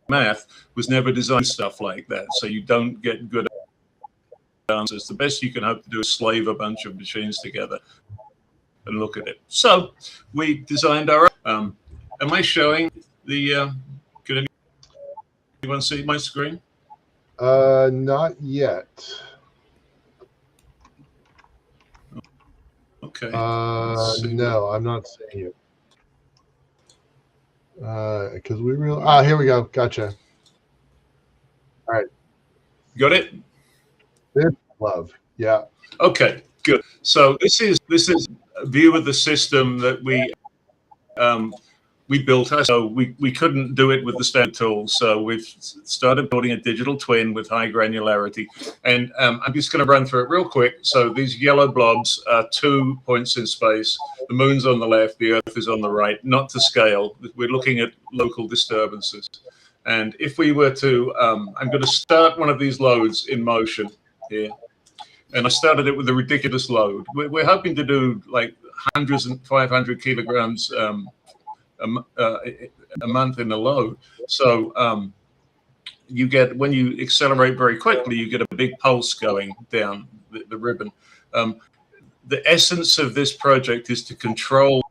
math was never designed stuff like that, so you don't get good answers. The best you can hope to do is slave a bunch of machines together and look at it. So we designed our own. Am I showing the can anyone see my screen? Not yet. Okay. No, I'm not seeing it. Because we really here we go. Gotcha. All right. Got it? This love. Yeah. Okay, good. So this is a view of the system that we built her, so we couldn't do it with the standard tools. So we've started building a digital twin with high granularity. And I'm just going to run through it real quick. So these yellow blobs are 2 points in space. The moon's on the left, the Earth is on the right, not to scale. We're looking at local disturbances. And if we were to, I'm going to start one of these loads in motion here. And I started it with a ridiculous load. We're hoping to do like hundreds and 500 kilograms a month in a load. So you get, when you accelerate very quickly, you get a big pulse going down the ribbon. The essence of this project is to control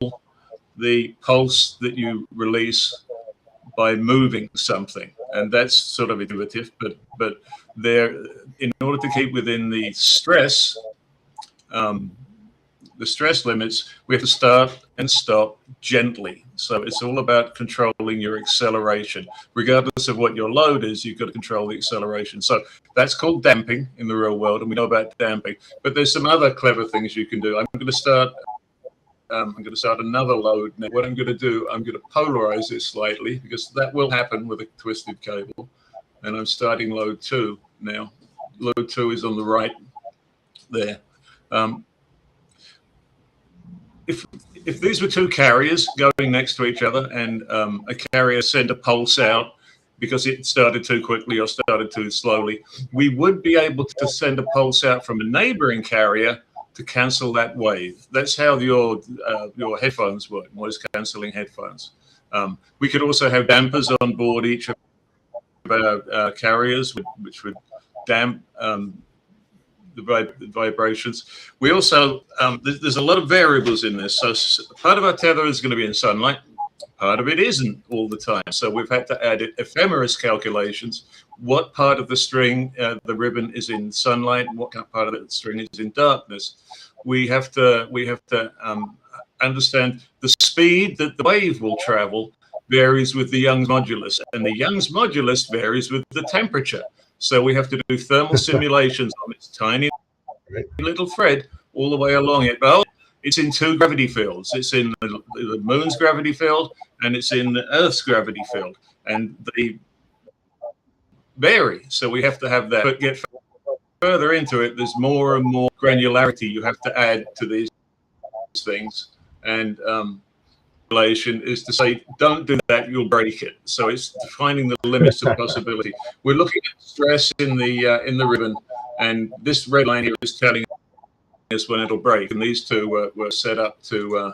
the pulse that you release by moving something, and that's sort of intuitive. But there, in order to keep within the stress limits, we have to start and stop gently. So it's all about controlling your acceleration. Regardless of what your load is, you've got to control the acceleration. So that's called damping in the real world, and we know about damping. But there's some other clever things you can do. I'm going to start another load. Now, what I'm going to do, I'm going to polarize this slightly, because that will happen with a twisted cable. And I'm starting load 2 now. Load 2 is on the right there. If these were 2 carriers going next to each other, and a carrier sent a pulse out because it started too quickly or started too slowly, we would be able to send a pulse out from a neighboring carrier to cancel that wave. That's how your headphones work, noise cancelling headphones. We could also have dampers on board each of our carriers, which would damp the vibrations. We also, there's a lot of variables in this. So part of our tether is going to be in sunlight. Part of it isn't all the time. So we've had to add ephemeris calculations. What part of the string, the ribbon, is in sunlight, and what part of the string is in darkness. We have to understand the speed that the wave will travel varies with the Young's modulus, and the Young's modulus varies with the temperature. So we have to do thermal simulations on this tiny little thread all the way along it. Well, it's in 2 gravity fields. It's in the moon's gravity field, and it's in the Earth's gravity field, and they vary. So we have to have that. But get further into it, there's more and more granularity you have to add to these things. And regulation is to say, don't do that, you'll break it. So it's defining the limits of possibility. We're looking at stress in the ribbon, and this red line here is telling us when it'll break. And these 2 were set up to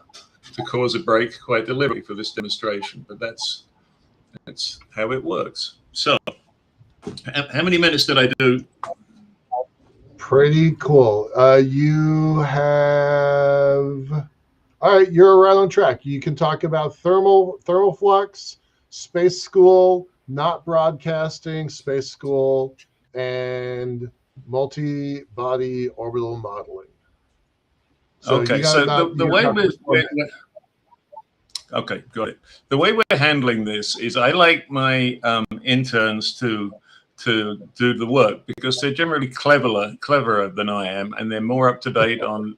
cause a break quite deliberately for this demonstration. But that's how it works. So how many minutes did I do? Pretty cool. You have... All right, you're right on track. You can talk about thermal flux, space school, not broadcasting, space school, and multi-body orbital modeling. So okay, so the way okay, got it. The way we're handling this is I like my interns to do the work, because they're generally cleverer than I am, and they're more up to date on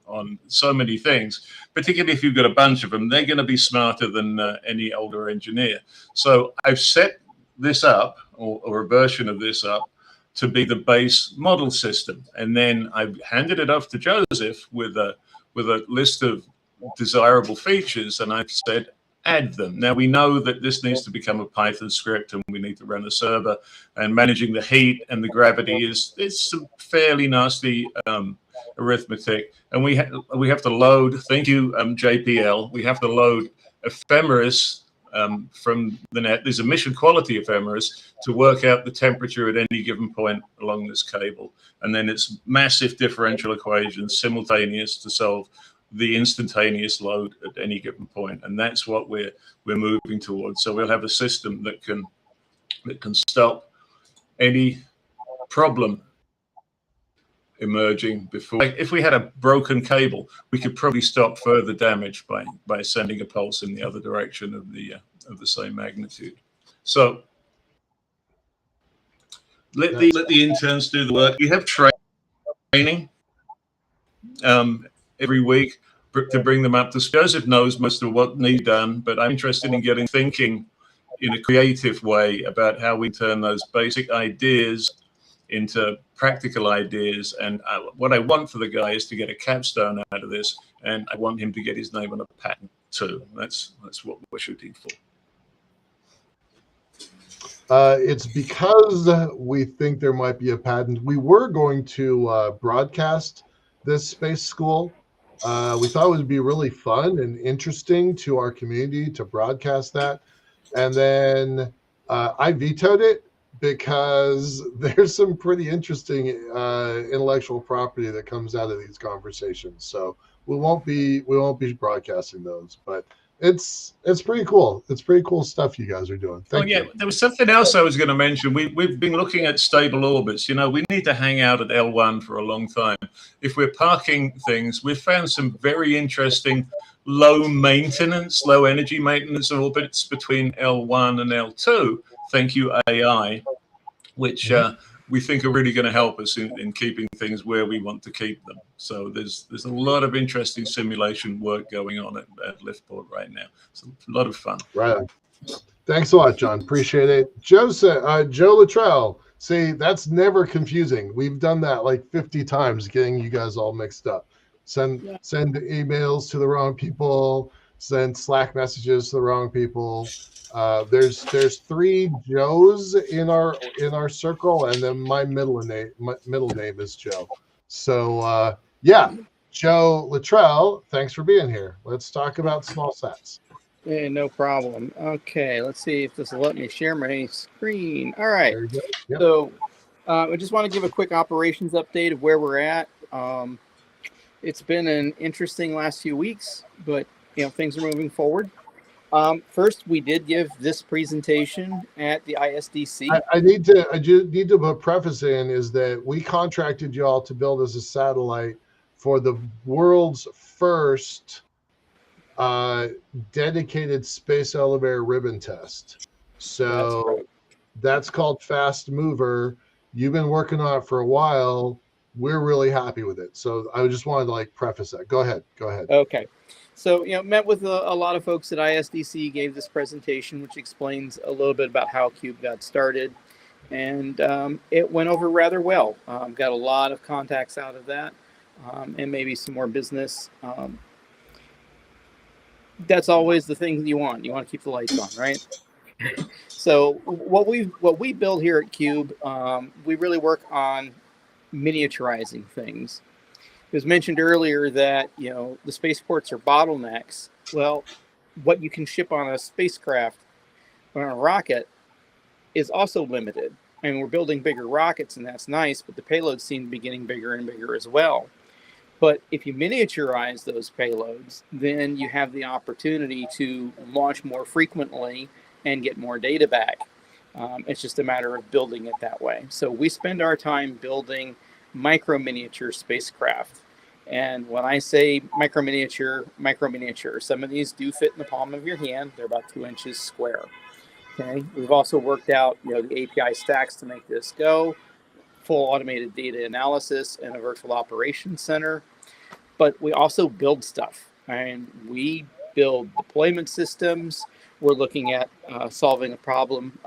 so many things. Particularly if you've got a bunch of them, they're going to be smarter than any older engineer. So I've set this up, or a version of this up, to be the base model system, and then I've handed it off to Joseph with a list of desirable features, and I've said, add them. Now we know that this needs to become a Python script, and we need to run a server, and managing the heat and the gravity it's some fairly nasty arithmetic. And we have to load, thank you, JPL, we have to load ephemeris from the net. There's a mission quality ephemeris to work out the temperature at any given point along this cable. And then it's massive differential equations simultaneous to solve the instantaneous load at any given point. And that's what we're moving towards. So we'll have a system that can stop any problem emerging before. Like if we had a broken cable, we could probably stop further damage by sending a pulse in the other direction of the same magnitude. So let the interns do the work. We have training every week. to bring them up to speed. Joseph knows most of what needs done, but I'm interested in getting thinking in a creative way about how we turn those basic ideas into practical ideas. And what I want for the guy is to get a capstone out of this, and I want him to get his name on a patent too. That's what we're shooting for. It's because we think there might be a patent. We were going to broadcast this space school. We thought it would be really fun and interesting to our community to broadcast that. And then I vetoed it because there's some pretty interesting intellectual property that comes out of these conversations. So we won't be broadcasting those, but it's pretty cool. It's pretty cool stuff you guys are doing. Thank you. There was something else I was going to mention. We've been looking at stable orbits. You know, we need to hang out at L1 for a long time. If we're parking things, we've found some very interesting low maintenance, low energy maintenance orbits between L1 and L2. Thank you, AI, which we think are really going to help us in keeping things where we want to keep them. So there's a lot of interesting simulation work going on at LiftPort right now. It's a lot of fun. Right on. Thanks a lot, John. Appreciate it. Joe Luttrell. See, that's never confusing. We've done that like 50 times, getting you guys all mixed up. Send emails to the wrong people. Send Slack messages to the wrong people. There's 3 Joes in our circle, and then my middle name is Joe. So Joe Luttrell, thanks for being here. Let's talk about small sats. Yeah, no problem. Okay, let's see if this will let me share my screen. All right. There you go. Yep. So I just want to give a quick operations update of where we're at. It's been an interesting last few weeks, but things are moving forward. First, we did give this presentation at the ISDC. I need to put preface in is that we contracted y'all to build as a satellite for the world's first dedicated space elevator ribbon test. So that's called Fast Mover. You've been working on it for a while. We're really happy with it. So I just wanted to preface that. Go ahead. Okay. So, met with a lot of folks at ISDC, gave this presentation, which explains a little bit about how CUBE got started. And it went over rather well. Got a lot of contacts out of that, and maybe some more business. That's always the thing you want. You want to keep the lights on, right? So what we build here at CUBE, we really work on miniaturizing things. It was mentioned earlier that the spaceports are bottlenecks. Well, what you can ship on a spacecraft or on a rocket is also limited. I mean, we're building bigger rockets, and that's nice, but the payloads seem to be getting bigger and bigger as well. But if you miniaturize those payloads, then you have the opportunity to launch more frequently and get more data back. It's just a matter of building it that way. So we spend our time building micro miniature spacecraft. And when I say micro miniature, some of these do fit in the palm of your hand. They're about 2 inches square. Okay. We've also worked out, the API stacks to make this go, full automated data analysis and a virtual operations center. But we also build stuff, and we build deployment systems. We're looking at solving a problem,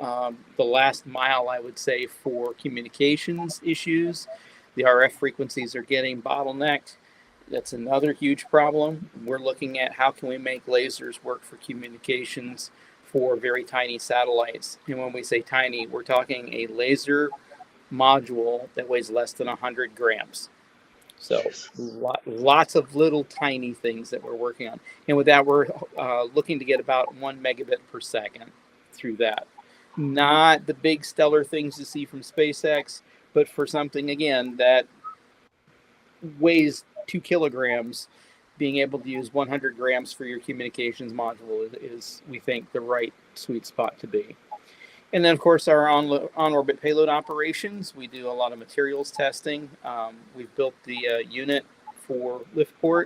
the last mile, I would say, for communications issues. The RF frequencies are getting bottlenecked. That's another huge problem. We're looking at how can we make lasers work for communications for very tiny satellites. And when we say tiny, we're talking a laser module that weighs less than 100 grams. So lots of little tiny things that we're working on. And with that, we're looking to get about 1 megabit per second through that. Not the big stellar things you see from SpaceX, but for something, again, that weighs 2 kilograms, being able to use 100 grams for your communications module is, we think, the right sweet spot to be. And then, of course, our on-orbit payload operations. We do a lot of materials testing. We've built the unit for LiftPort.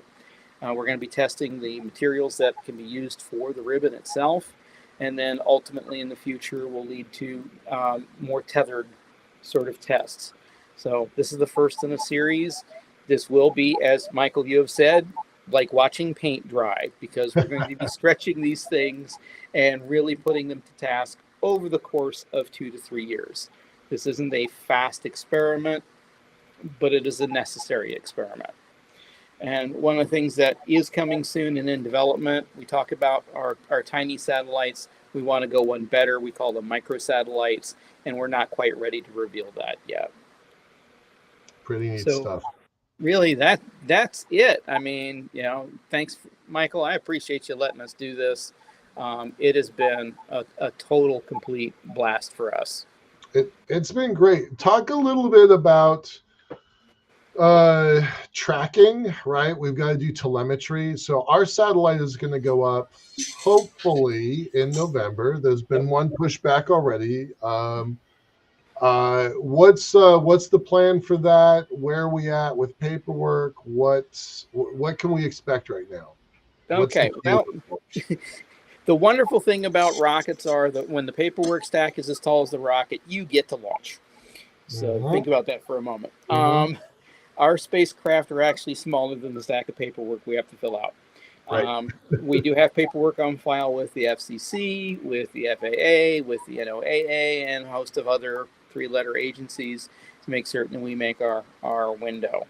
We're going to be testing the materials that can be used for the ribbon itself. And then ultimately in the future will lead to more tethered sort of tests. So this is the first in a series. This will be, as Michael, you have said, like watching paint dry, because we're going to be stretching these things and really putting them to task over the course of 2 to 3 years. This isn't a fast experiment, but it is a necessary experiment. And one of the things that is coming soon and in development, we talk about our tiny satellites. We want to go one better. We call them microsatellites, and we're not quite ready to reveal that yet. Pretty neat So, stuff. really, that's it. I mean, you know, thanks, Michael. I appreciate you letting us do this. It has been a total, complete blast for us. It's been great. Talk a little bit about tracking, right? We've got to do telemetry. So our satellite is going to go up hopefully in November. There's been one pushback already. What's the plan for that? Where are we at with paperwork? What can we expect right now? Okay. Well, the wonderful thing about rockets are that when the paperwork stack is as tall as the rocket, you get to launch. So think about that for a moment. Our spacecraft are actually smaller than the stack of paperwork we have to fill out. Right. We do have paperwork on file with the FCC, with the FAA, with the NOAA, and a host of other 3-letter agencies to make certain that we make our window.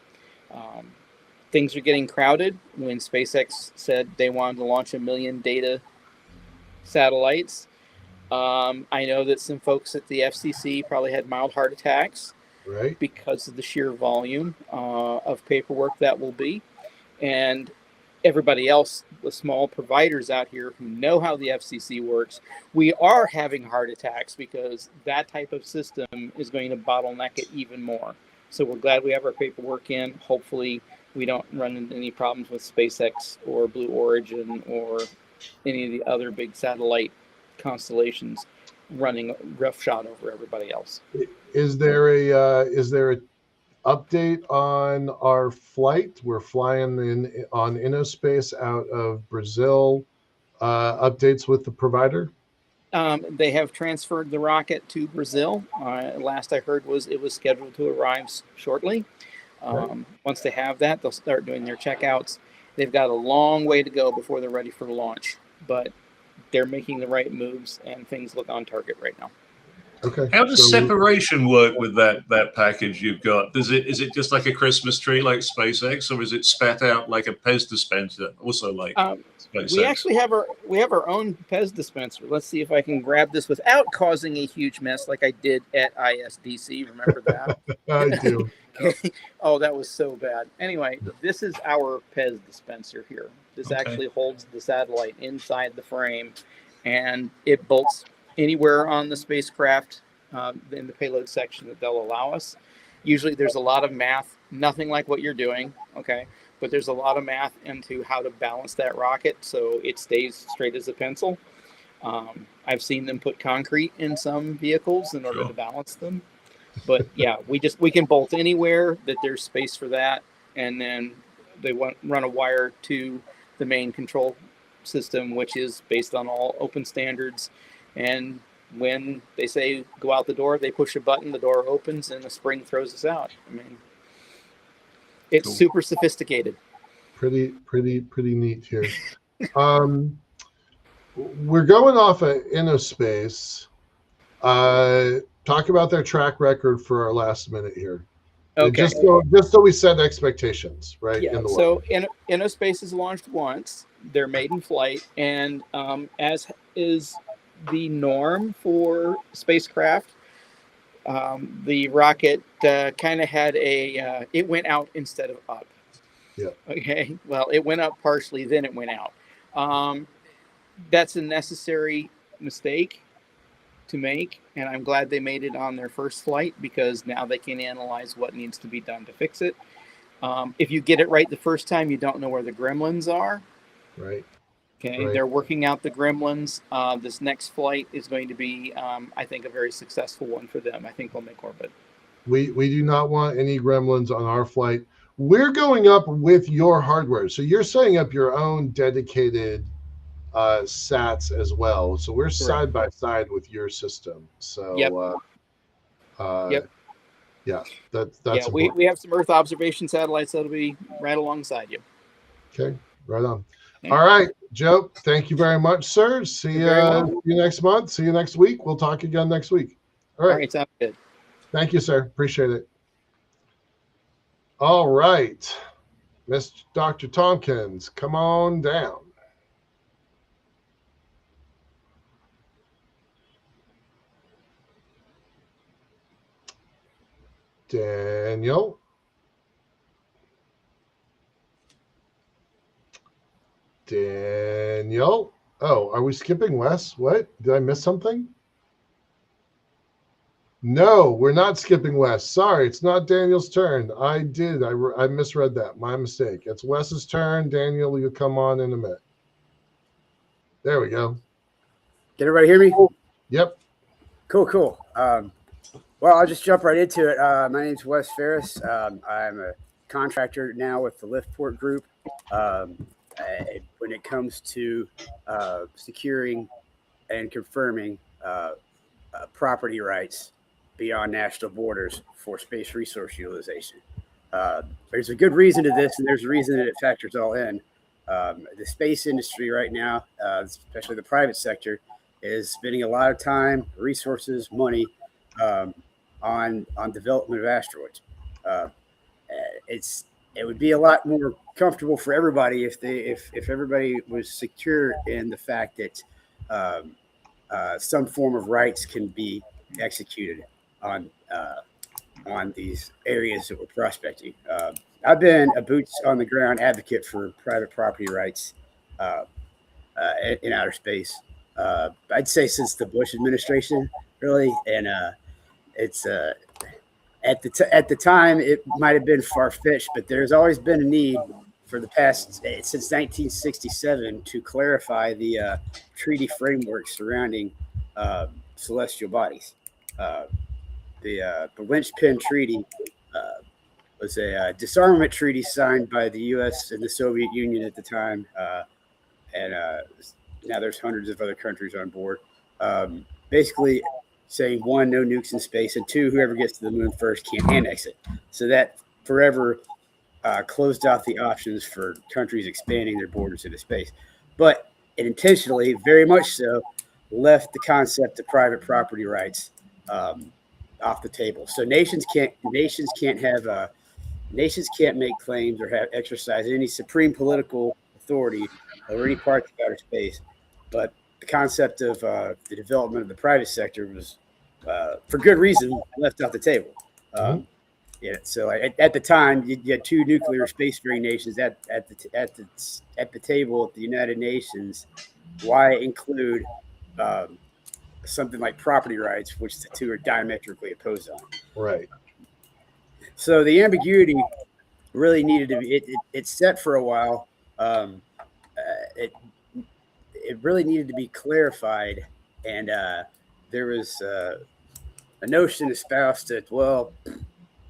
Things are getting crowded. When SpaceX said they wanted to launch 1 million data satellites, I know that some folks at the FCC probably had mild heart attacks, right, because of the sheer volume of paperwork that will be. And everybody else, the small providers out here who know how the FCC works, we are having heart attacks because that type of system is going to bottleneck it even more. So we're glad we have our paperwork in. Hopefully we don't run into any problems with SpaceX or Blue Origin or any of the other big satellite constellations running roughshod over everybody else. Is there a update on our flight? We're flying on InnoSpace out of Brazil. Updates with the provider? They have transferred the rocket to Brazil. Last I heard was it was scheduled to arrive shortly. Once they have that, they'll start doing their checkouts. They've got a long way to go before they're ready for launch, but they're making the right moves and things look on target right now. Okay. How does separation work with that package you've got? Is it just like a Christmas tree like SpaceX, or is it spat out like a Pez dispenser, also like SpaceX? We actually have our own Pez dispenser. Let's see if I can grab this without causing a huge mess like I did at ISDC. Remember that? I do. Oh, that was so bad. Anyway, this is our Pez dispenser here. This actually holds the satellite inside the frame, and it bolts anywhere on the spacecraft in the payload section that they'll allow us. Usually there's a lot of math, nothing like what you're doing, okay? But there's a lot of math into how to balance that rocket so it stays straight as a pencil. I've seen them put concrete in some vehicles in order to balance them. But yeah, we can bolt anywhere that there's space for that, and then they run a wire to the main control system, which is based on all open standards. And when they say go out the door, they push a button, the door opens, and a spring throws us out. I mean, it's super sophisticated. Pretty neat here. We're going off of InnoSpace. Talk about their track record for our last minute here. Okay. Just so we set expectations, right? Yeah. So InnoSpace is launched once, their maiden flight, and as is the norm for spacecraft, the rocket kind of had it went out instead of up. Yeah. Okay. Well, it went up partially, then it went out. That's a necessary mistake to make, and I'm glad they made it on their first flight because now they can analyze what needs to be done to fix it. If you get it right the first time, you don't know where the gremlins are. Right. Okay, They're working out the gremlins. This next flight is going to be, I think, a very successful one for them. I think they'll make orbit. We do not want any gremlins on our flight. We're going up with your hardware. So you're setting up your own dedicated sats as well. So we're side by side with your system. So yeah, that's we have some Earth observation satellites that'll be right alongside you. Okay, right on. All right, Joe, thank you very much, sir. See you next month. See you next week. We'll talk again next week. All right. Sounds good. Thank you, sir. Appreciate it. All right. Mr. Dr. Tompkins, come on down. Daniel. Daniel. Oh, are we skipping Wes? What? Did I miss something? No, we're not skipping Wes. Sorry, it's not Daniel's turn. I misread that. My mistake. It's Wes's turn. Daniel, you come on in a minute. There we go. Can everybody hear me? Yep. Cool. Well, I'll just jump right into it. My name's Wes Ferris. I'm a contractor now with the LiftPort Group. When it comes to securing and confirming property rights beyond national borders for space resource utilization. There's a good reason to this, and there's a reason that it factors all in. The space industry right now, especially the private sector, is spending a lot of time, resources, money on development of asteroids. It would be a lot more comfortable for everybody if everybody was secure in the fact that some form of rights can be executed on these areas that we're prospecting. I've been a boots on the ground advocate for private property rights in outer space. I'd say since the Bush administration, really, and it's at the time it might have been far-fetched, but there's always been a need for the past since 1967 to clarify the treaty framework surrounding celestial bodies. The Lynchpin Treaty was a disarmament treaty signed by the U.S. and the Soviet Union at the time, and now there's hundreds of other countries on board. Basically saying, one, no nukes in space, and two, whoever gets to the moon first can't annex it. So that forever closed out the options for countries expanding their borders into space. But it intentionally, very much so, left the concept of private property rights off the table. So nations can't make claims or exercise any supreme political authority over any parts of outer space. But the concept of the development of the private sector was, for good reason, left off the table. Yeah. So at the time, you had two nuclear spacefaring nations at the table at the United Nations. Why include something like property rights, which the two are diametrically opposed on? Right. So the ambiguity really needed to be. It's set for a while. It really needed to be clarified, and there was a notion espoused that, well,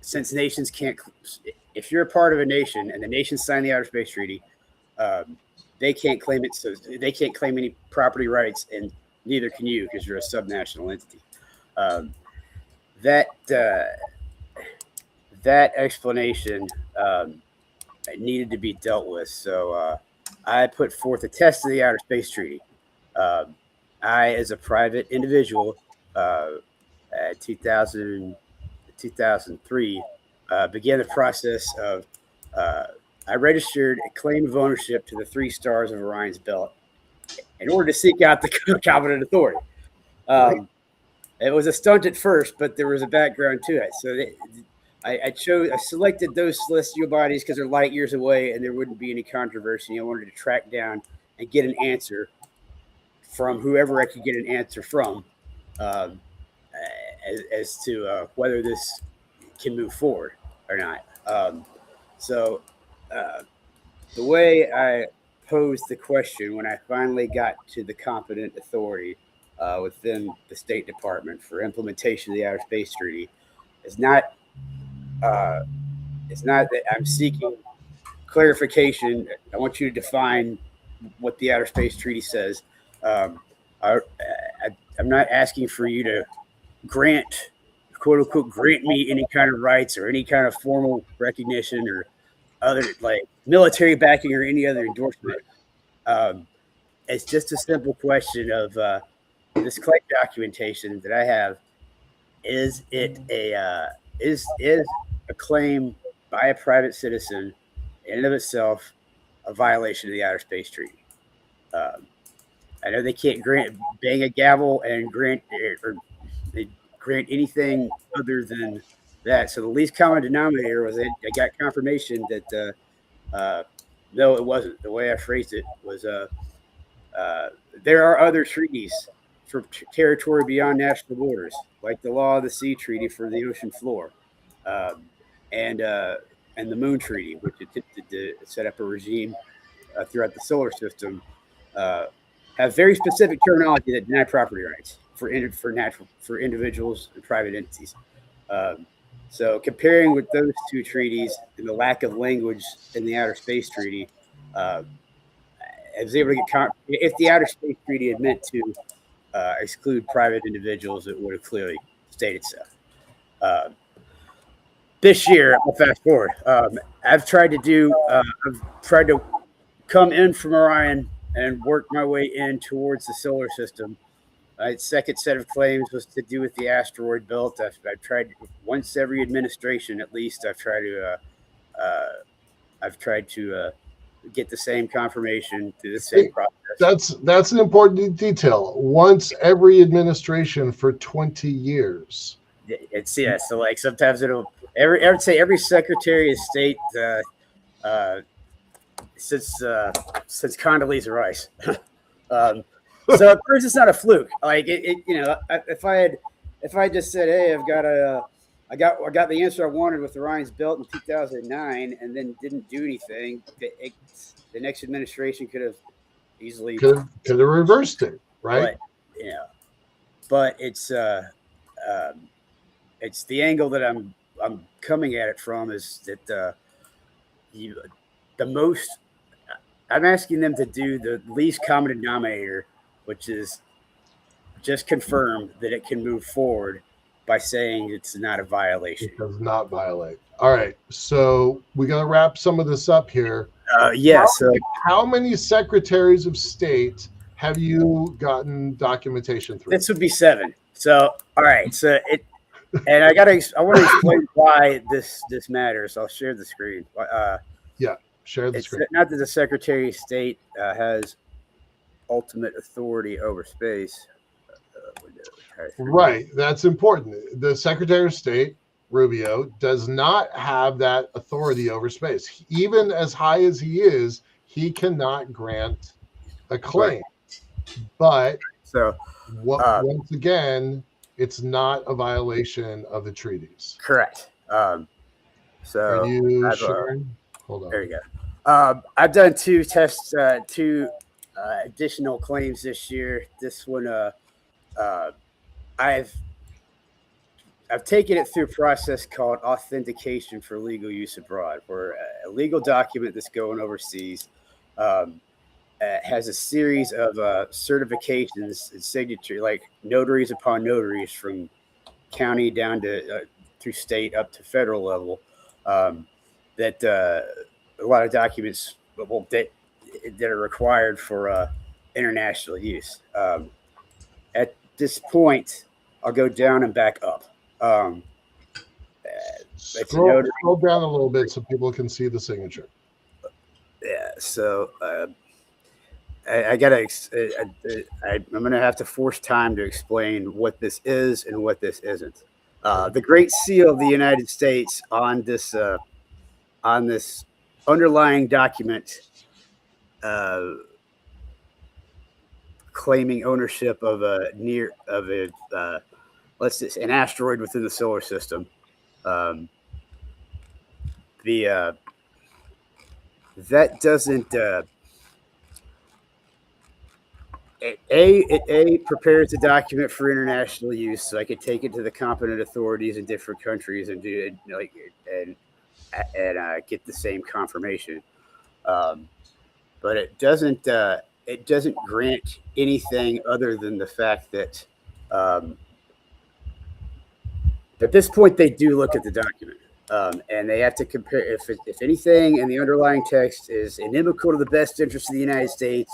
since nations can't, if you're a part of a nation and the nation signed the Outer Space Treaty, they can't claim it. So they can't claim any property rights, and neither can you because you're a subnational entity. That explanation needed to be dealt with. So I put forth a test of the Outer Space Treaty. I, as a private individual, 2003, began the process of I registered a claim of ownership to the 3 stars of Orion's belt in order to seek out the competent authority. It was a stunt at first, but there was a background to it. So I selected those celestial bodies because they're light years away and there wouldn't be any controversy. I wanted to track down and get an answer from whoever I could get an answer from as to whether this can move forward or not. So the way I posed the question when I finally got to the competent authority within the State Department for implementation of the Outer Space Treaty is not it's not that I'm seeking clarification. I want you to define what the Outer Space Treaty says. I'm not asking for you to grant, quote unquote, grant me any kind of rights or any kind of formal recognition or other like military backing or any other endorsement. It's just a simple question of this claim documentation that I have. Is it is a claim by a private citizen in and of itself a violation of the Outer Space Treaty? I know they can't bang a gavel and grant anything other than that. So the least common denominator was I got confirmation that no, it wasn't. The way I phrased it was there are other treaties for territory beyond national borders, like the Law of the Sea Treaty for the ocean floor, and the Moon Treaty, which attempted to set up a regime throughout the solar system, have very specific terminology that deny property rights for individuals and private entities. So comparing with those two treaties and the lack of language in the Outer Space Treaty, I was able to get if the Outer Space Treaty had meant to exclude private individuals, it would have clearly stated so. This year, I'll fast forward. I've tried to come in from Orion and work my way in towards the solar system. Second set of claims was to do with the asteroid belt. I've tried once every administration, at least. I've tried to get the same confirmation through the same process. That's an important detail. Once every administration for 20 years. It's so like sometimes it'll every Secretary of State since Condoleezza Rice. So at first it's not a fluke. Like if I just said, hey, I got the answer I wanted with Orion's belt in 2009, and then didn't do anything, the next administration could have easily could have reversed it, right? But it's the angle that I'm coming at it from is that I'm asking them to do the least common denominator, which is just confirm that it can move forward by saying it's not a violation. It does not violate. All right, so we got to wrap some of this up here. How many secretaries of state have you gotten documentation through? This would be 7. So, all right. So and I want to explain why this matters. I'll share the screen. Share the screen. Not that the Secretary of State has ultimate authority over space. Right. That's important. The Secretary of State, Rubio, does not have that authority over space. Even as high as he is, he cannot grant a claim. Right. But once again, it's not a violation of the treaties. Correct. Are you sharing? Hold on. There you go. I've done 2 tests, 2 additional claims this year. This one, I've taken it through a process called authentication for legal use abroad, where a legal document that's going overseas has a series of certifications and signature, like notaries upon notaries from county down to through state up to federal level. That a lot of documents that are required for international use. At this point, I'll go down and back up. Scroll down a little bit so people can see the signature. Yeah, so I'm going to have to force time to explain what this is and what this isn't. The Great Seal of the United States on this underlying document claiming ownership of an asteroid within the solar system. That doesn't it prepares the document for international use, so I could take it to the competent authorities in different countries and do it and get the same confirmation. But it doesn't grant anything other than the fact that at this point they do look at the document. And they have to compare if anything in the underlying text is inimical to the best interest of the United States,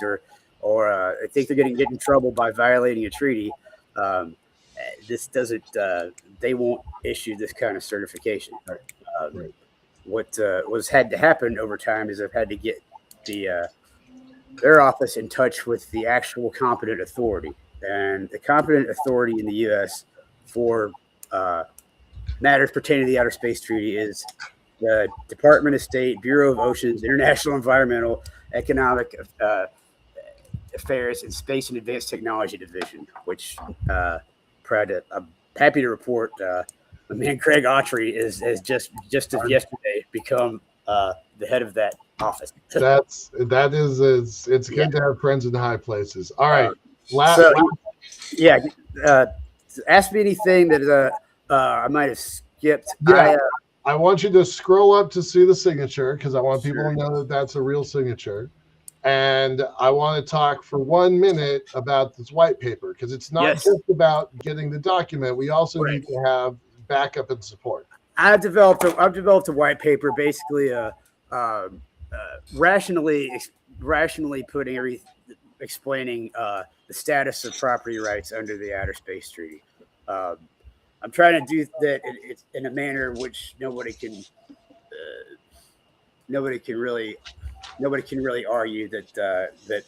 or I think they're going to get in trouble by violating a treaty. This doesn't. They won't issue this kind of certification. Right. What's had to happen over time is I've had to get their office in touch with the actual competent authority, and the competent authority in the U.S. for matters pertaining to the Outer Space Treaty is the Department of State, Bureau of Oceans, International Environmental, Economic Affairs, and Space and Advanced Technology Division, which I'm happy to report my man Craig Autry has just of yesterday become the head of that office. It's good to have friends in high places. All right. Ask me anything that I might have skipped. Yeah, I want you to scroll up to see the signature because I want people to know that that's a real signature. And I want to talk for 1 minute about this white paper because it's not just about getting the document. We also need to have backup and support. I've developed a white paper, basically rationally explaining the status of property rights under the Outer Space Treaty. I'm trying to do that in a manner which nobody can really argue that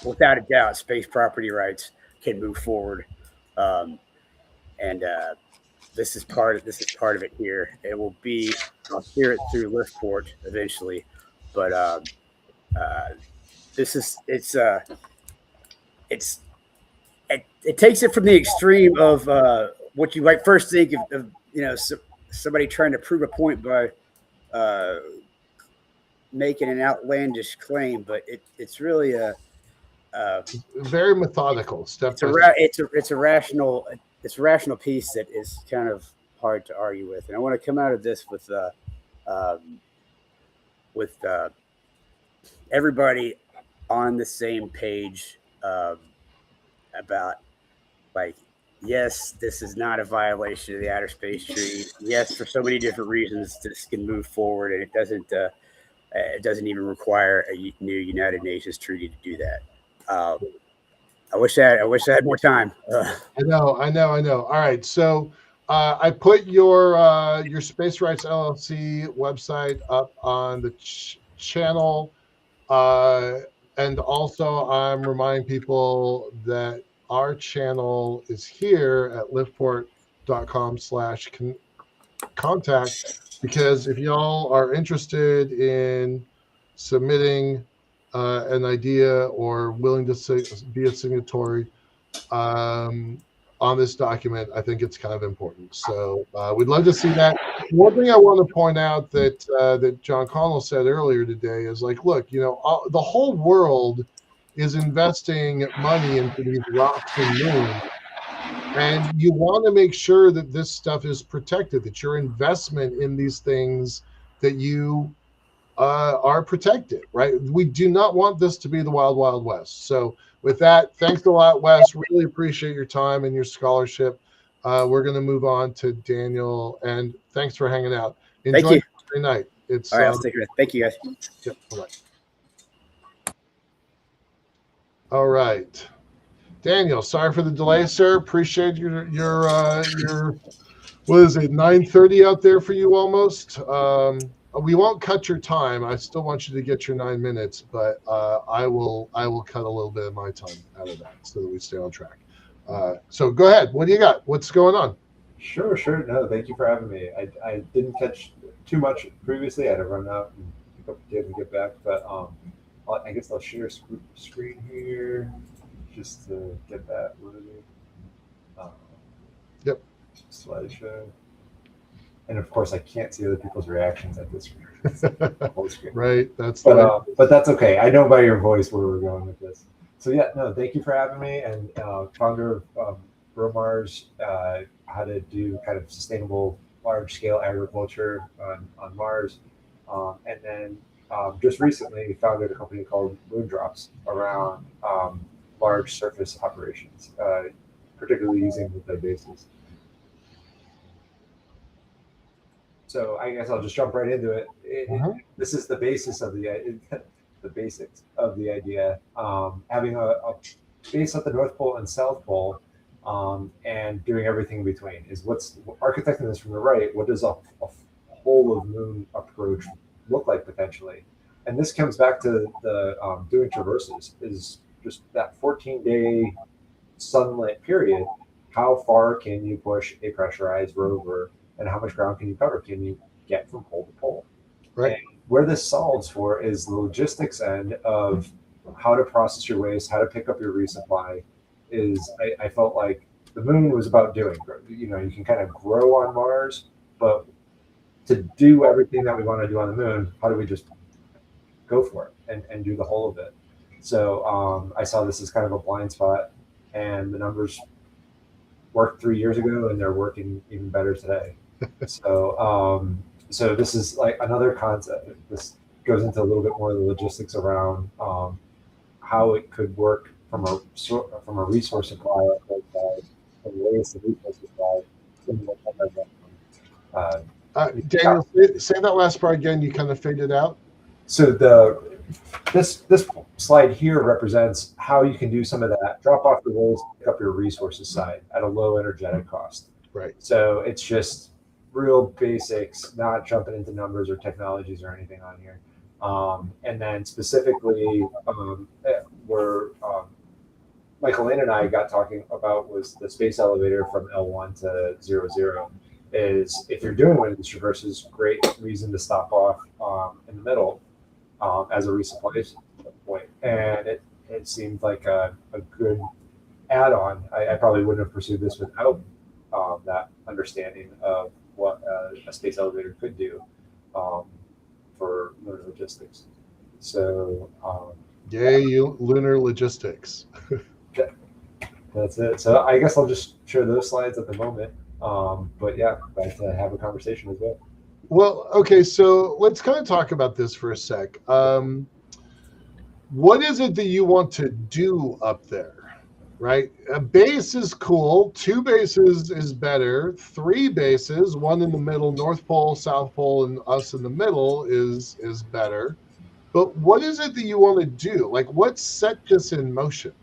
without a doubt space property rights can move forward, and this is part of it here. It will be, I'll hear it through LiftPort eventually, but it takes it from the extreme of what you might first think of somebody trying to prove a point by making an outlandish claim, but it's really very methodical step. It's a rational piece that is kind of hard to argue with, and I want to come out of this with everybody on the same page about, like, yes, this is not a violation of the Outer Space Treaty. Yes, for so many different reasons, this can move forward, and it doesn't even require a new United Nations treaty to do that. I wish I had more time. I know. All right, so I put your Space Rights LLC website up on the channel, and also I'm reminding people that our channel is here at liftport.com/contact, because if y'all are interested in submitting an idea or willing to be a signatory on this document, I think it's kind of important. So we'd love to see that. One thing I want to point out that John Connell said earlier today is, like, look, the whole world is investing money into these rocks and moons, and you want to make sure that this stuff is protected, that your investment in these things, that you are protected, right? We do not want this to be the wild, wild west. So with that, thanks a lot, Wes. Really appreciate your time and your scholarship. We're going to move on to Daniel, and thanks for hanging out. Enjoy your night. All right, I'll take it. Thank you, guys. Yep, bye-bye. All right, Daniel, sorry for the delay, sir. Appreciate your what is it, 9:30 out there for you almost. We won't cut your time. I still want you to get your 9 minutes, but I will cut a little bit of my time out of that so that we stay on track. So go ahead. What do you got? What's going on? Sure. No, thank you for having me. I didn't catch too much previously. I had to run out and pick up the kids and get back, but I guess I'll share screen here just to get that loaded. Yep. Slideshow. And of course, I can't see other people's reactions at this screen. Right. But that's okay. I know by your voice where we're going with this. So yeah, no, thank you for having me. And founder of Bromars, how to do kind of sustainable large-scale agriculture on Mars. And then just recently founded a company called Moondrops around large surface operations, particularly using multi-bases. so I guess I'll just jump right into it. Mhm. This is the basis of the basics of the idea. Having a base at the North Pole and South Pole, and doing everything in between is what's architecting this from the right. What does a whole of moon approach look like potentially? And this comes back to the doing traverses, is just that 14-day sunlit period. How far can you push a pressurized rover, and how much ground can you cover? Can you get from pole to pole? Right. And where this solves for is the logistics end of how to process your waste, how to pick up your resupply. I felt like the moon was about doing. You know, you can kind of grow on Mars, but to do everything that we want to do on the moon, how do we just go for it and do the whole of it? So I saw this as kind of a blind spot, and the numbers worked 3 years ago, and they're working even better today. So this is like another concept. This goes into a little bit more of the logistics around how it could work from a resource supply side, from waste and resource supply. Daniel, say that last part again. You kind of faded out. So this slide here represents how you can do some of that, drop off the waste, pick up your resources side at a low energetic cost. Right. So it's just real basics, not jumping into numbers or technologies or anything on here. And then specifically, where Michael Lane and I got talking about was the space elevator from L1 to 00. Is if you're doing one of these traverses, great reason to stop off in the middle as a resupply point. And it seemed like a good add-on. I probably wouldn't have pursued this without that understanding of what a space elevator could do for lunar logistics. So yay, Lunar Logistics. That's it. So I guess I'll just share those slides at the moment. But yeah, glad to have a conversation as well. Well, okay, so let's kind of talk about this for a sec. What is it that you want to do up there, right? A base is cool. 2 bases is better. 3 bases, 1 in the middle, North Pole, South Pole, and us in the middle is better. But what is it that you want to do? Like, what set this in motion?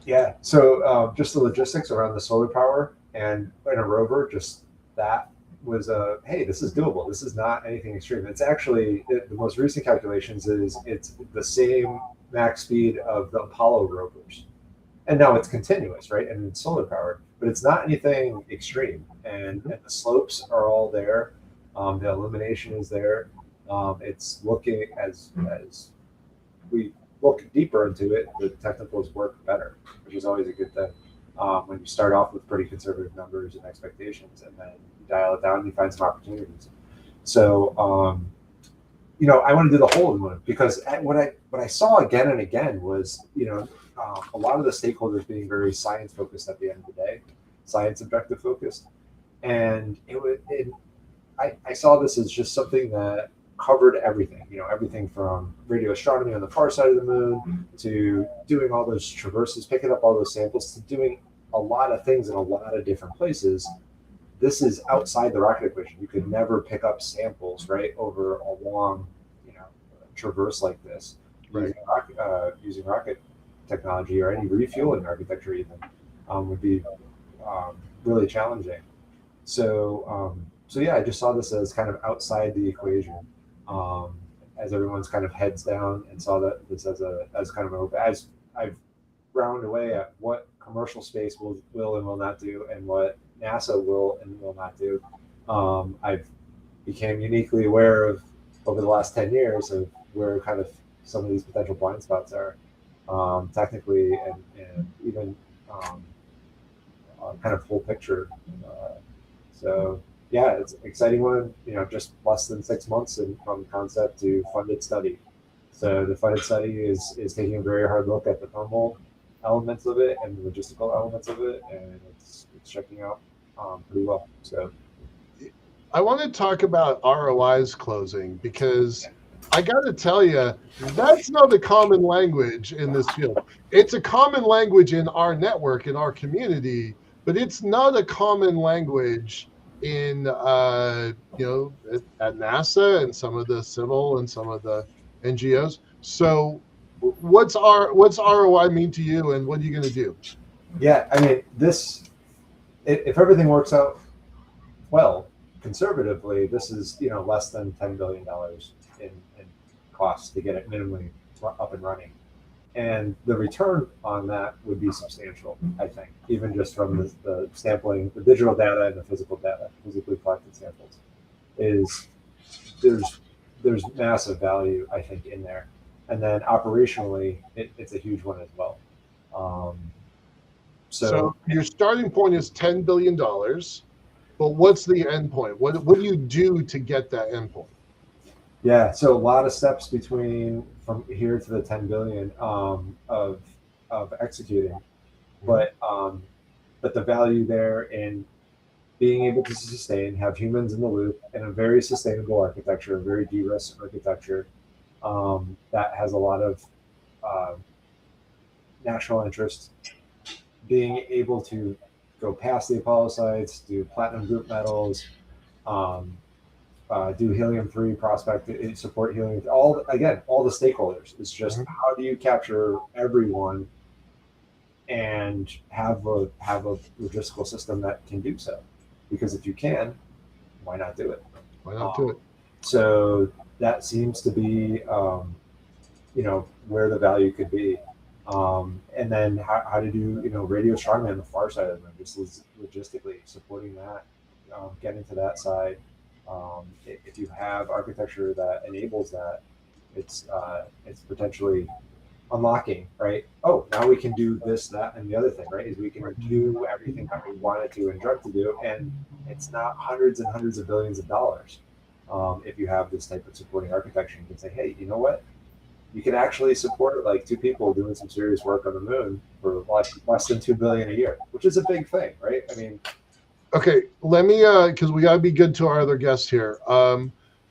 Yeah, so just the logistics around the solar power and in a rover, just that was hey, this is doable. This is not anything extreme. It's actually, the most recent calculations is it's the same max speed of the Apollo rovers. And now it's continuous, right? And it's solar powered, but it's not anything extreme. And the slopes are all there. The illumination is there. It's looking as we look deeper into it, the technicals work better, which is always a good thing. When you start off with pretty conservative numbers and expectations, and then you dial it down and you find some opportunities. So, I want to do the whole of the moon, because what I saw again and again was, a lot of the stakeholders being very science focused at the end of the day, science objective focused, and I saw this as just something that covered everything, everything from radio astronomy on the far side of the moon to doing all those traverses, picking up all those samples, to doing a lot of things in a lot of different places. This is outside the rocket equation. You could never pick up samples, right, over a long, traverse like this, right? Using rocket technology or any refueling architecture even would be really challenging. So yeah, I just saw this as kind of outside the equation. As everyone's kind of heads down, and saw that this as kind of as I've ground away at what commercial space will and will not do, and what NASA will and will not do. I've became uniquely aware of over the last 10 years of where kind of some of these potential blind spots are, technically and even kind of full picture. So yeah, it's an exciting one, just less than 6 months from concept to funded study. So the funded study is taking a very hard look at the thermal elements of it and the logistical elements of it, and it's checking out pretty well. So I want to talk about ROIs closing, because I got to tell you, that's not a common language in this field. It's a common language in our network, in our community, but it's not a common language in at NASA and some of the civil and some of the NGOs. So what's ROI mean to you, and what are you going to do? Yeah, I mean, if everything works out well, conservatively, this is less than $10 billion in costs to get it minimally up and running. And the return on that would be substantial, I think, even just from the sampling, the digital data and the physical data, physically collected samples, there's massive value, I think, in there. And then operationally, it's a huge one as well. So your starting point is $10 billion, but what's the end point? What do you do to get that end point? Yeah, so a lot of steps from here to the 10 billion of executing, but the value there in being able to sustain, have humans in the loop, in a very sustainable architecture, a very de-risked architecture that has a lot of national interest, being able to go past the Apollo sites, do platinum group metals, do helium-3 prospect, support helium. All the stakeholders. It's just how do you capture everyone and have a logistical system that can do so? Because if you can, why not do it? Why not do it? So that seems to be, where the value could be. And then how to do, radio strongly on the far side of them, just logistically supporting that, getting to that side. If you have architecture that enables that, it's potentially unlocking, right? Oh, now we can do this, that, and the other thing, right? Is we can do everything that we wanted to and dreamt to do, and it's not hundreds and hundreds of billions of dollars. If you have this type of supporting architecture, you can say, hey, you know what? You can actually support like 2 people doing some serious work on the moon for less than $2 billion a year, which is a big thing, right? I mean, okay, let me because we got to be good to our other guests here.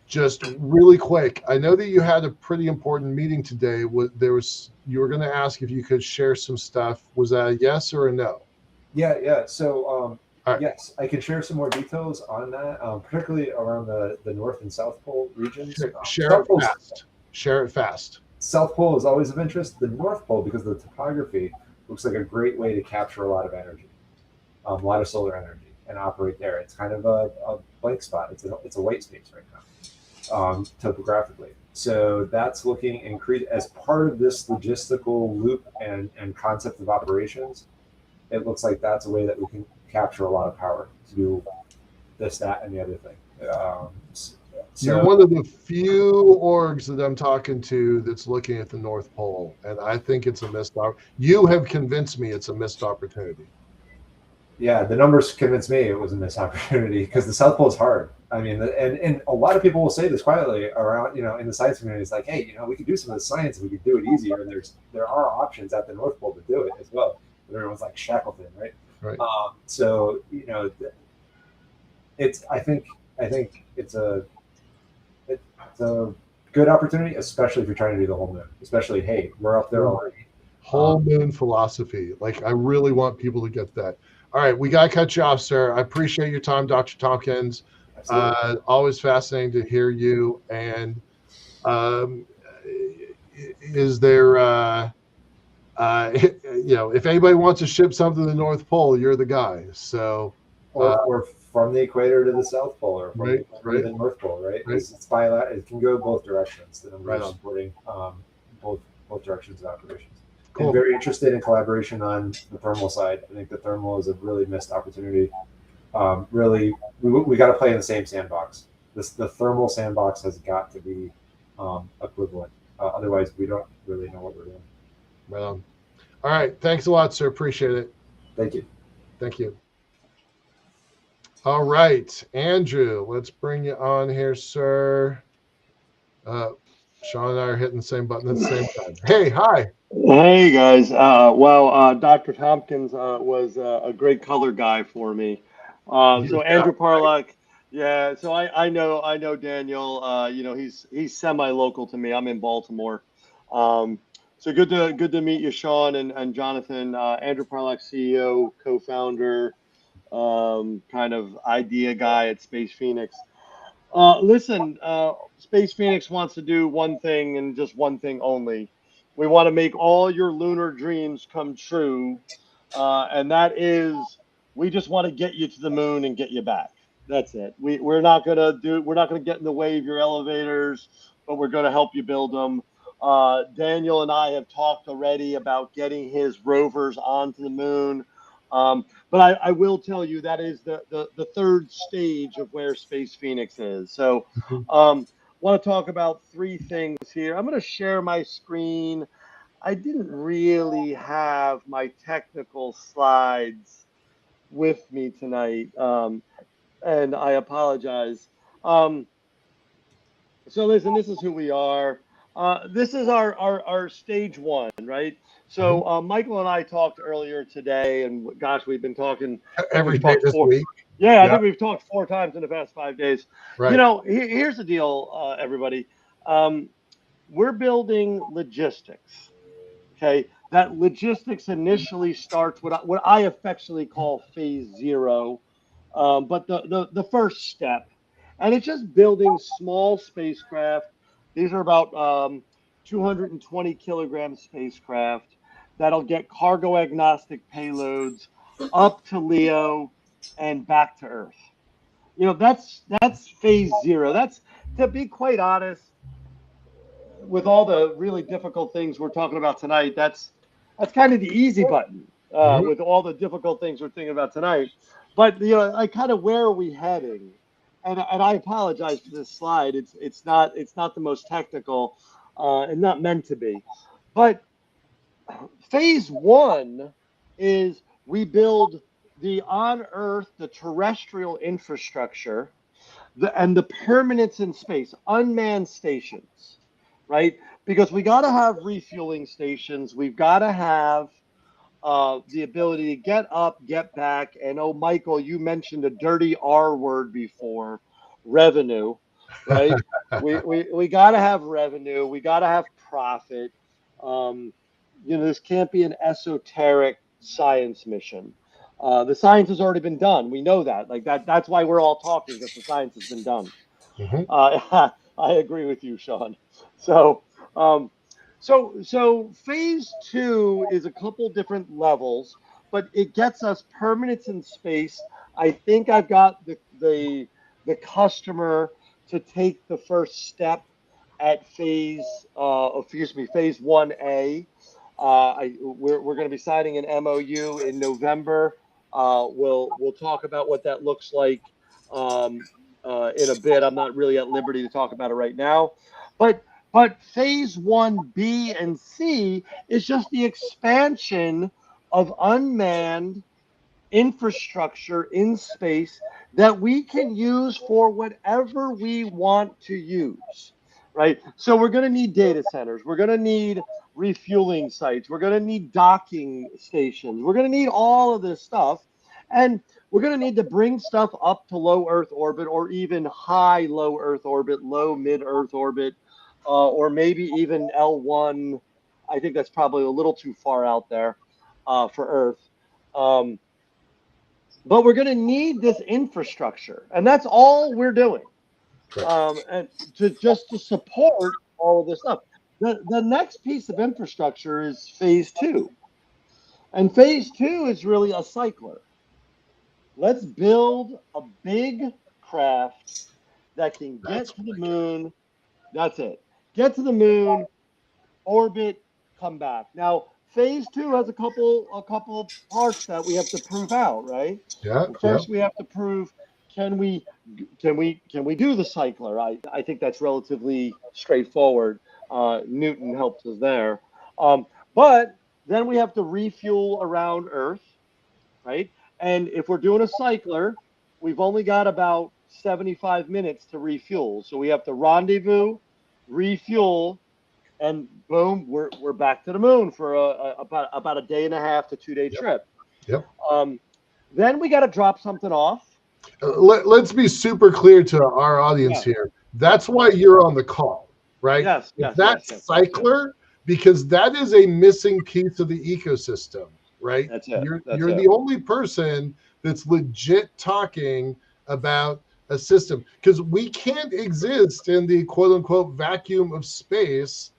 Just really quick, I know that you had a pretty important meeting today. You were going to ask if you could share some stuff. Was that a yes or a no? Yeah. So right. Yes, I can share some more details on that, particularly around the North and South Pole regions. Share it fast. Share it fast. South Pole is always of interest. The North Pole, because of the topography, looks like a great way to capture a lot of energy, a lot of solar energy, and operate there. It's kind of a blank spot. It's a white space right now, topographically. So that's looking increase as part of this logistical loop and concept of operations. It looks like that's a way that we can capture a lot of power to do this, that, and the other thing. You're one of the few orgs that I'm talking to that's looking at the North Pole, and I think it's a missed opportunity. You have convinced me it's a missed opportunity. Yeah, the numbers convinced me it was a missed opportunity because the South Pole is hard. I mean, and a lot of people will say this quietly around, in the science community. It's like, hey, we could do some of the science and we could do it easier. And there are options at the North Pole to do it as well. But everyone's like Shackleton, right? Right. So I think it's a good opportunity, especially if you're trying to do the whole moon. Especially, hey, we're up there already. Whole moon philosophy. Like, I really want people to get that. All right, we got to cut you off, sir. I appreciate your time, Dr. Tompkins. Always fascinating to hear you. And is there, if anybody wants to ship something to the North Pole, you're the guy. So, or from the equator to the South Pole, or from right, the North Pole, right? It's bilateral. It can go both directions. The number is supporting both directions of operations. Cool. And very interested in collaboration on the thermal side. I think the thermal is a really missed opportunity. Really, we got to play in the same sandbox. The thermal sandbox has got to be equivalent. Otherwise, we don't really know what we're doing. Right on. All right. Thanks a lot, sir. Appreciate it. Thank you. Thank you. All right, Andrew, let's bring you on here, sir. Sean and I are hitting the same button at the same time. Hey, hi. Hey, guys. Dr. Tompkins was a great color guy for me. So Andrew Parlock, yeah. So I know Daniel. He's semi-local to me. I'm in Baltimore. So good to meet you, Sean and Jonathan. Andrew Parlock, CEO, co-founder kind of idea guy at Space Phoenix. Listen, Space Phoenix wants to do one thing and just one thing only. We want to make all your lunar dreams come true, and that is, we just want to get you to the moon and get you back. That's it. We're not gonna get in the way of your elevators, but we're gonna help you build them. Daniel and I have talked already about getting his rovers onto the moon. But I will tell you that is the third stage of where Space Phoenix is. So want to talk about three things here. I'm going to share my screen. I didn't really have my technical slides with me tonight, and I apologize. So listen, this is who we are. This is our stage one, right? So Michael and I talked earlier today, and gosh, we've been talking every day this week. Yeah, I think we've talked 4 times in the past 5 days. Right. You know, here's the deal, everybody. We're building logistics. Okay, that logistics initially starts what I affectionately call phase 0, but the first step, and it's just building small spacecraft. These are about 220 kilogram spacecraft that'll get cargo agnostic payloads up to LEO and back to Earth. You know, that's phase 0. That's, to be quite honest, with all the really difficult things we're talking about tonight, that's kind of the easy button with all the difficult things we're thinking about tonight. But you know, I kind of, where are we heading? And I apologize for this slide. It's not the most technical and not meant to be. But phase 1 is we build the on Earth, the terrestrial infrastructure, and the permanence in space, unmanned stations, right? Because we got to have refueling stations. We've got to have the ability to get up, get back. And oh, Michael, you mentioned a dirty R word before, revenue, right? we got to have revenue. We got to have profit. You know, this can't be an esoteric science mission. The science has already been done. We know that. Like that's why we're all talking, because the science has been done. I agree with you, Sean. So, so phase 2 is a couple different levels, but it gets us permanence in space. I think I've got the customer to take the first step at phase 1A. We're going to be signing an MOU in November. We'll talk about what that looks like in a bit. I'm not really at liberty to talk about it right now, but phase 1B and C is just the expansion of unmanned infrastructure in space that we can use for whatever we want to use, right? So we're going to need data centers. We're going to need refueling sites. We're going to need docking stations. We're going to need all of this stuff. And we're going to need to bring stuff up to low Earth orbit, or even high low Earth orbit, low mid Earth orbit, or maybe even L1. I think that's probably a little too far out there for Earth. But we're going to need this infrastructure, and that's all we're doing, and to support all of this stuff. The next piece of infrastructure is phase 2, and phase 2 is really a cycler. Let's build a big craft that can get to the moon. That's it. Get to the moon, orbit, come back. Now, phase 2 has a couple of parts that we have to prove out, right? Yeah. First, we have to prove, can we do the cycler? I think that's relatively straightforward. Newton helped us there. But then we have to refuel around Earth, right? And if we're doing a cycler, we've only got about 75 minutes to refuel. So we have to rendezvous, refuel, and boom, we're back to the moon for about a day and a half to 2 day trip. Yep. Then we got to drop something off. Let's be super clear to our audience here. That's why you're on the call, right? Yes. That's cycler, because that is a missing piece of the ecosystem, right? That's it. You're the only person that's legit talking about a system, because we can't exist in the quote unquote vacuum of space.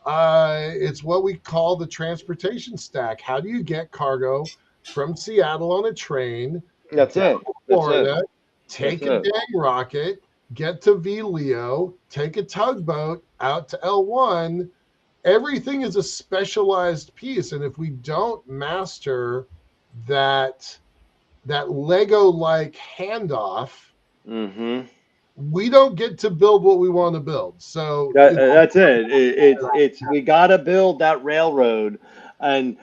It's what we call the transportation stack. How do you get cargo from Seattle on a train That's down it. to That's Florida, it. take That's a it. dang rocket, get to VLEO, take a tugboat out to L1? Everything is a specialized piece, and if we don't master that Lego-like handoff, Mm-hmm. we don't get to build what we want to build. So That's it. It's we got to build that railroad, and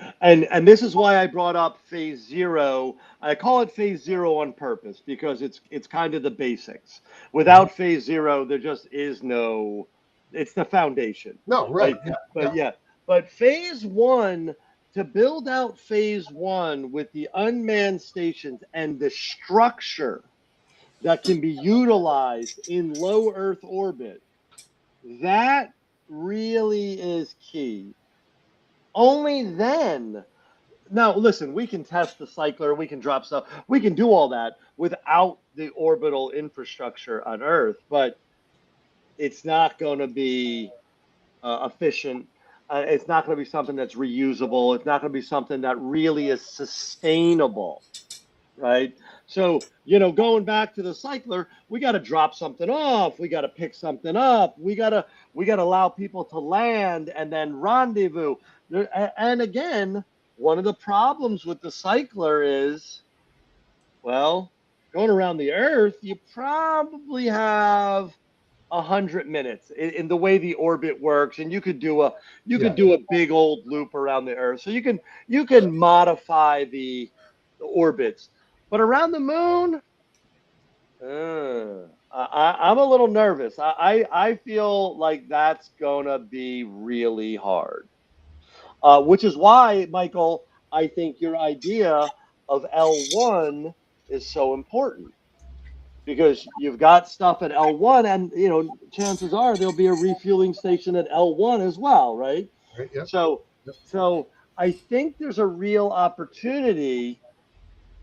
this is why I brought up phase zero. I call it phase zero on purpose because it's kind of the basics. Without phase zero, there just is no. It's the foundation, no, right? Yeah, But but phase one, to build out phase one with the unmanned stations and the structure that can be utilized in low Earth orbit, that really is key. Only then. Now, listen, we can test the cycler, we can drop stuff, we can do all that without the orbital infrastructure on Earth, but it's not going to be efficient. It's not going to be something that's reusable. It's not going to be something that really is sustainable, right? So, going back to the cycler, we got to drop something off. We got to pick something up. We got to allow people to land and then rendezvous. And again, one of the problems with the cycler is, well, going around the Earth, you probably have 100 minutes in the way the orbit works, and you could do a big old loop around the Earth. So you can modify the orbits. But around the moon, I'm a little nervous. I feel like that's gonna be really hard. Which is why, Michael, I think your idea of L1 is so important, because you've got stuff at L1, and chances are there'll be a refueling station at L1 as well, right? right. Yep. So I think there's a real opportunity.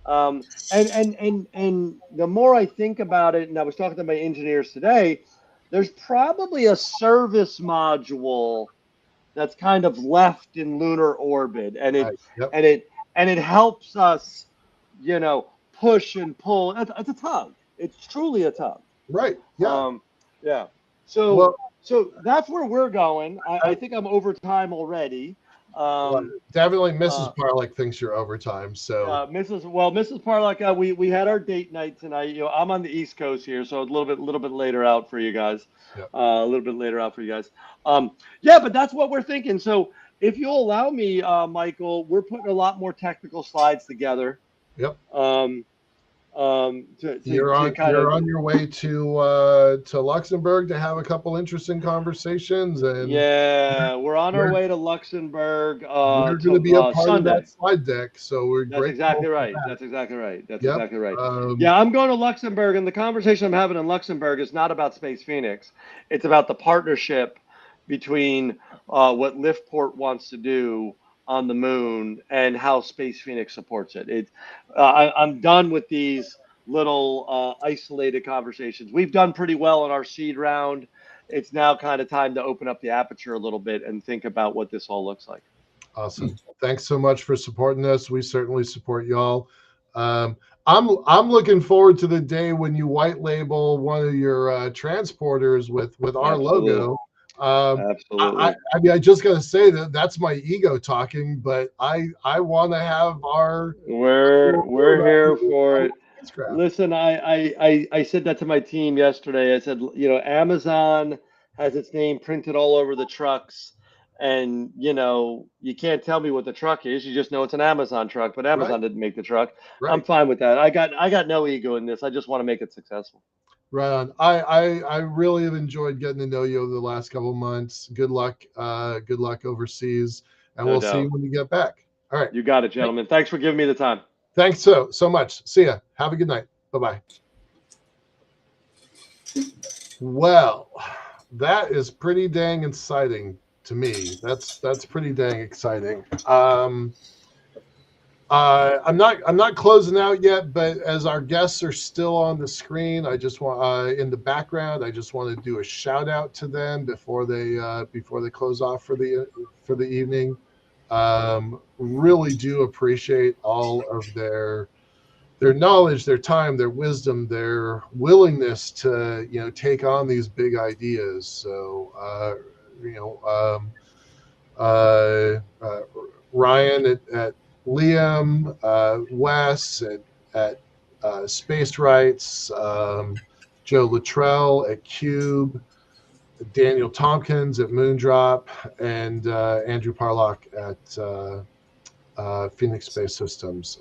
And the more I think about it, and I was talking to my engineers today, there's probably a service module that's kind of left in lunar orbit, and Right. Yep. it helps us, push and pull. It's a tug. It's truly a tug. Right. Yeah. Yeah. So Well, so that's where we're going. I think I'm over time already. definitely Mrs. Parlick thinks you're overtime. So Mrs. Parlock, we had our date night tonight. I'm on the East Coast here, so a little bit later out for you guys. Yep. A little bit later out for you guys. Yeah, but that's what we're thinking. So if you'll allow me, Michael, we're putting a lot more technical slides together. Yep. You're on your way to Luxembourg to have a couple interesting conversations, and yeah, we're on our way to Luxembourg. we're going to be a part Sunday. of that slide deck, so we're That's exactly right. That's exactly right. Yeah, I'm going to Luxembourg, and the conversation I'm having in Luxembourg is not about Space Phoenix. It's about the partnership between what LiftPort wants to do on the moon and how Space Phoenix supports it. I'm done with these little isolated conversations. We've done pretty well in our seed round. It's now kind of time to open up the aperture a little bit and think about what this all looks like. Awesome. Thanks so much for supporting us. We certainly support y'all. I'm looking forward to the day when you white label one of your transporters with our Absolutely. logo. Absolutely. I mean, I just got to say that's my ego talking, but I want to have our. We're here for it. Spacecraft. Listen, I said that to my team yesterday. I said, Amazon has its name printed all over the trucks, and you can't tell me what the truck is. You just know it's an Amazon truck, but Amazon didn't make the truck. Right. I'm fine with that. I got no ego in this. I just want to make it successful. Right on. I really have enjoyed getting to know you over the last couple of months. Good luck overseas, and No we'll doubt. see you when you get back. All right. You got it, gentlemen. Thanks for giving me the time. Thanks so much. See ya. Have a good night. Bye-bye. Well, that is pretty dang exciting to me. That's pretty dang exciting. I'm not closing out yet, but as our guests are still on the screen, I just want in the background. I just want to do a shout out to them before they close off for the evening. Really do appreciate all of their knowledge, their time, their wisdom, their willingness to take on these big ideas. So Ryan at Liam, Wes at Space Rights, Joe Luttrell at Cube, Daniel Tompkins at Moondrop, and Andrew Parlock at Phoenix Space Systems.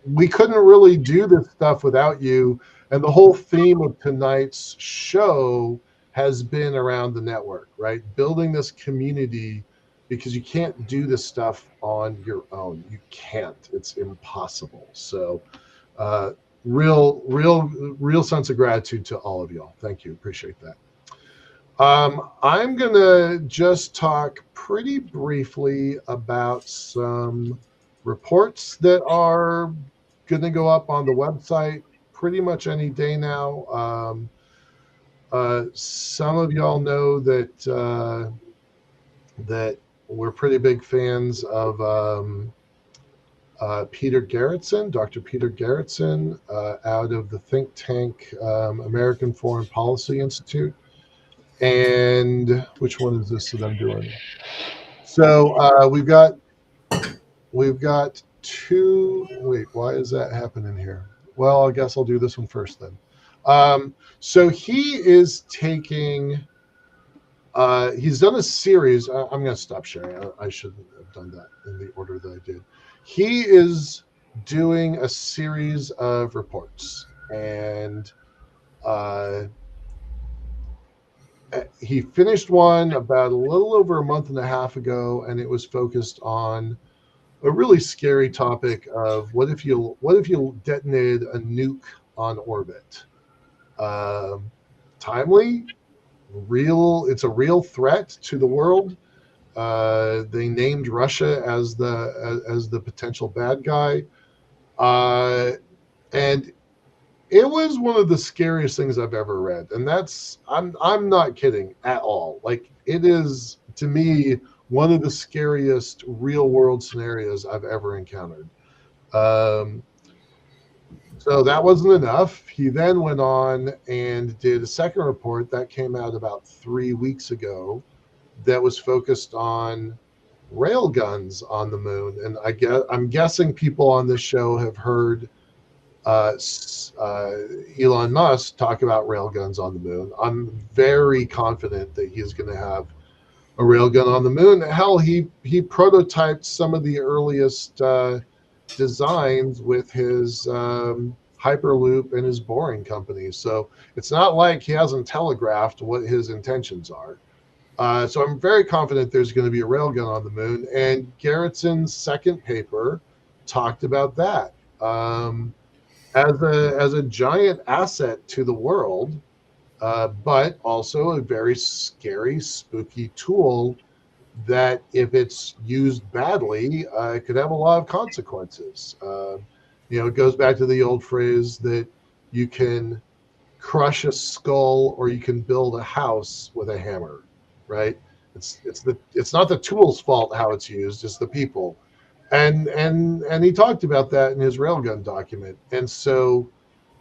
We couldn't really do this stuff without you, and the whole theme of tonight's show has been around the network, right? Building this community, because you can't do this stuff on your own. You can't. It's impossible. So real sense of gratitude to all of y'all. Thank you. Appreciate that. I'm going to just talk pretty briefly about some reports that are going to go up on the website pretty much any day now. Some of y'all know that that we're pretty big fans of Peter Gerritsen, Dr. Peter Gerritsen, out of the think tank American Foreign Policy Institute. And which one is this that I'm doing? So we've got two. Wait, why is that happening here? Well, I guess I'll do this one first then. So he is taking. He's done a series. I'm going to stop sharing. I shouldn't have done that in the order that I did. He is doing a series of reports, and he finished one about a little over a month and a half ago, and it was focused on a really scary topic of what if you detonated a nuke on orbit. Timely, real. It's a real threat to the world. They named Russia as the potential bad guy, and it was one of the scariest things I've ever read, and I'm not kidding at all. Like, it is, to me, one of the scariest real world scenarios I've ever encountered. So that wasn't enough. He then went on and did a second report that came out about 3 weeks ago that was focused on railguns on the moon. And I'm guessing people on this show have heard Elon Musk talk about railguns on the moon. I'm very confident that he's going to have a railgun on the moon. Hell, he prototyped some of the earliest designs with his Hyperloop and his Boring company. So it's not like he hasn't telegraphed what his intentions are. So I'm very confident there's going to be a railgun on the moon. And Gerritsen's second paper talked about that. As a giant asset to the world, but also a very scary, spooky tool that, if it's used badly, could have a lot of consequences. It goes back to the old phrase that you can crush a skull or you can build a house with a hammer, right? It's not the tool's fault how it's used, it's the people. And he talked about that in his railgun document. And so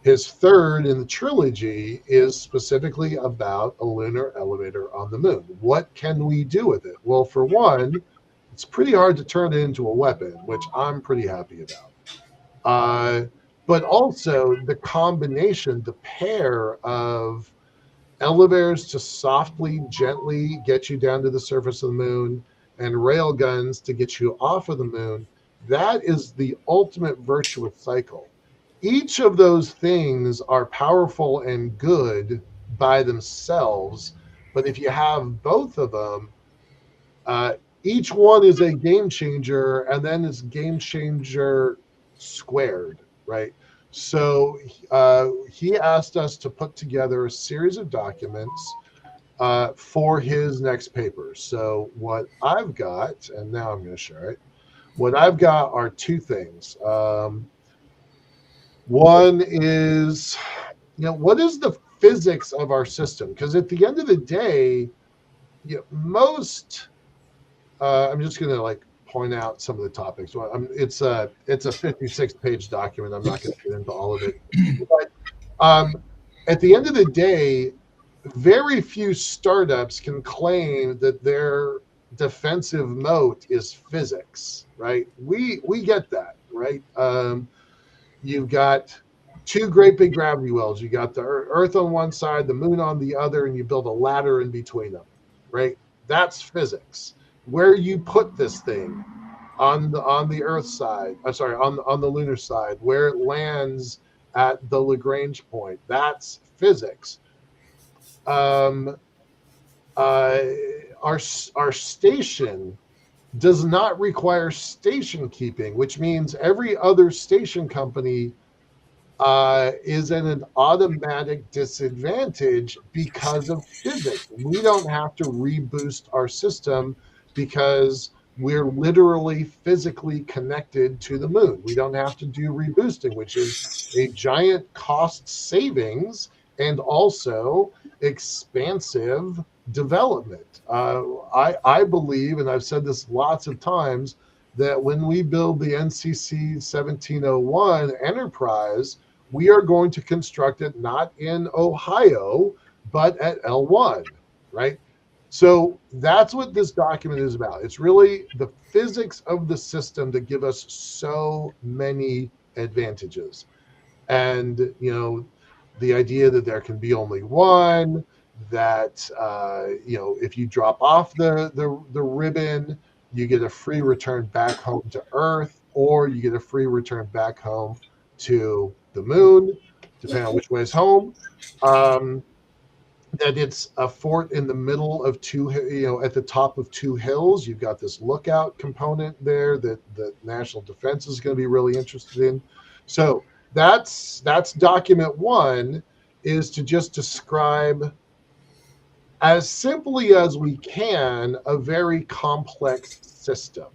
his third in the trilogy is specifically about a lunar elevator on the moon. What can we do with it? Well, for one, it's pretty hard to turn it into a weapon, which I'm pretty happy about. But also the combination, the pair of elevators to softly, gently get you down to the surface of the moon and railguns to get you off of the moon, that is the ultimate virtuous cycle. Each of those things are powerful and good by themselves, but if you have both of them, each one is a game changer, and then it's game changer squared, right? So he asked us to put together a series of documents for his next paper. So what I've got, and now I'm going to share it. What I've got are two things. One is, what is the physics of our system? Because at the end of the day, most, I'm just going to like point out some of the topics. Well, it's a 56-page document. I'm not going to get into all of it. But at the end of the day, very few startups can claim that their defensive moat is physics, right? We get that, right? You've got two great big gravity wells. You got the Earth on one side, the moon on the other, and you build a ladder in between them, right? That's physics. Where you put this thing on the Earth side, on the lunar side, where it lands at the Lagrange point, that's physics. Our station does not require station keeping, which means every other station company is at an automatic disadvantage because of physics. We don't have to reboost our system because we're literally physically connected to the moon. We don't have to do reboosting, which is a giant cost savings and also expansive development. I believe, and I've said this lots of times, that when we build the NCC 1701 Enterprise, we are going to construct it not in Ohio, but at L1, right? So that's what this document is about. It's really the physics of the system that give us so many advantages. And, the idea that there can be only one, that, if you drop off the ribbon, you get a free return back home to Earth, or you get a free return back home to the moon, depending on which way is home. That it's a fort in the middle of at the top of two hills. You've got this lookout component there that the national defense is going to be really interested in. So that's document one, is to just describe as simply as we can a very complex system.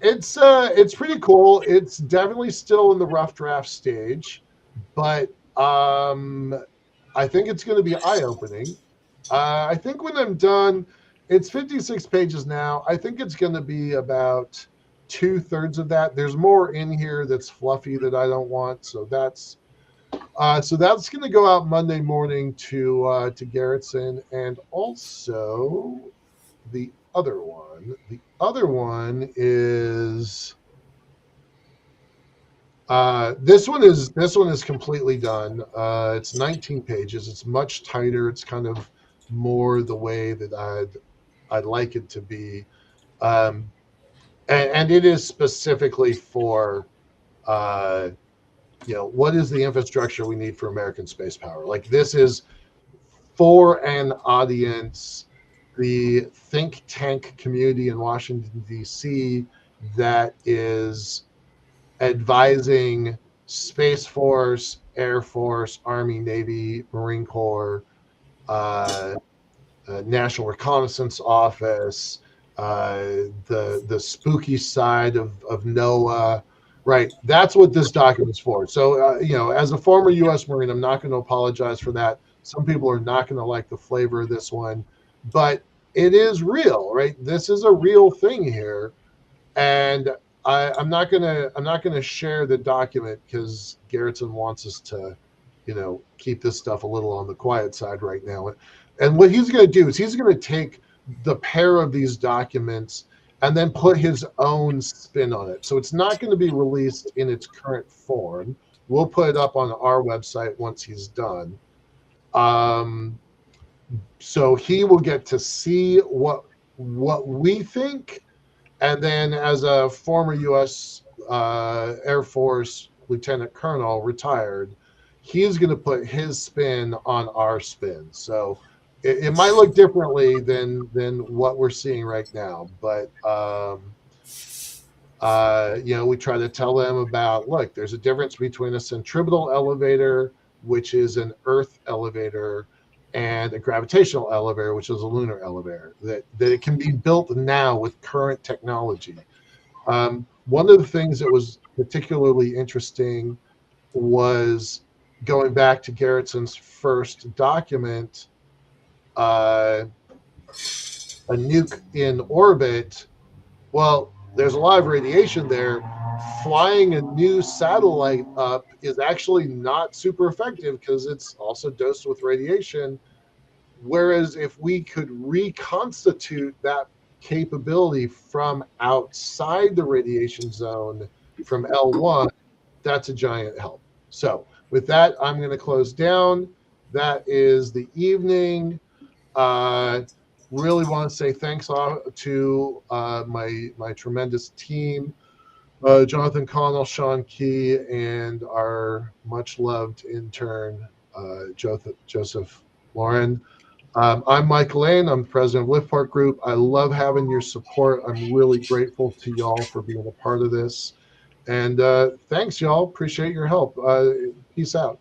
It's pretty cool. It's definitely still in the rough draft stage, but I think it's going to be eye-opening. I think when I'm done, it's 56 pages now. I think it's going to be about 2/3 of that. There's more in here that's fluffy that I don't want, so that's going to go out Monday morning to Garrettson, and also the other one. The other one is this one is completely done. It's 19 pages. It's much tighter. It's kind of more the way that I'd like it to be, and it is specifically for what is the infrastructure we need for American space power. Like, this is for an audience, the think tank community in Washington, D.C. that is advising Space Force, Air Force, Army, Navy, Marine Corps, National Reconnaissance Office, the spooky side of NOAA, right? That's what this document's for. So, as a former U.S. Marine, I'm not going to apologize for that. Some people are not going to like the flavor of this one, but it is real, right? This is a real thing here, and I'm not gonna share the document because Garrettson wants us to, keep this stuff a little on the quiet side right now. And what he's going to do is he's going to take the pair of these documents and then put his own spin on it. So it's not going to be released in its current form. We'll put it up on our website once he's done. So he will get to see what we think. And then, as a former U.S. Air Force Lieutenant Colonel, retired, he's going to put his spin on our spin. So it might look differently than what we're seeing right now. But, we try to tell them about, look, there's a difference between a centripetal elevator, which is an Earth elevator, and a gravitational elevator, which is a lunar elevator, that it can be built now with current technology. One of the things that was particularly interesting was going back to Garretson's first document, a nuke in orbit. Well, there's a lot of radiation there. Flying a new satellite up is actually not super effective because it's also dosed with radiation. Whereas if we could reconstitute that capability from outside the radiation zone from L1, that's a giant help. So with that, I'm going to close down. That is the evening. Really want to say thanks to my tremendous team, Jonathan Connell, Sean Key, and our much loved intern, Joseph Lauren. I'm Mike Lane. I'm the president of LiftPort Group. I love having your support. I'm really grateful to y'all for being a part of this. And thanks, y'all. Appreciate your help. Peace out.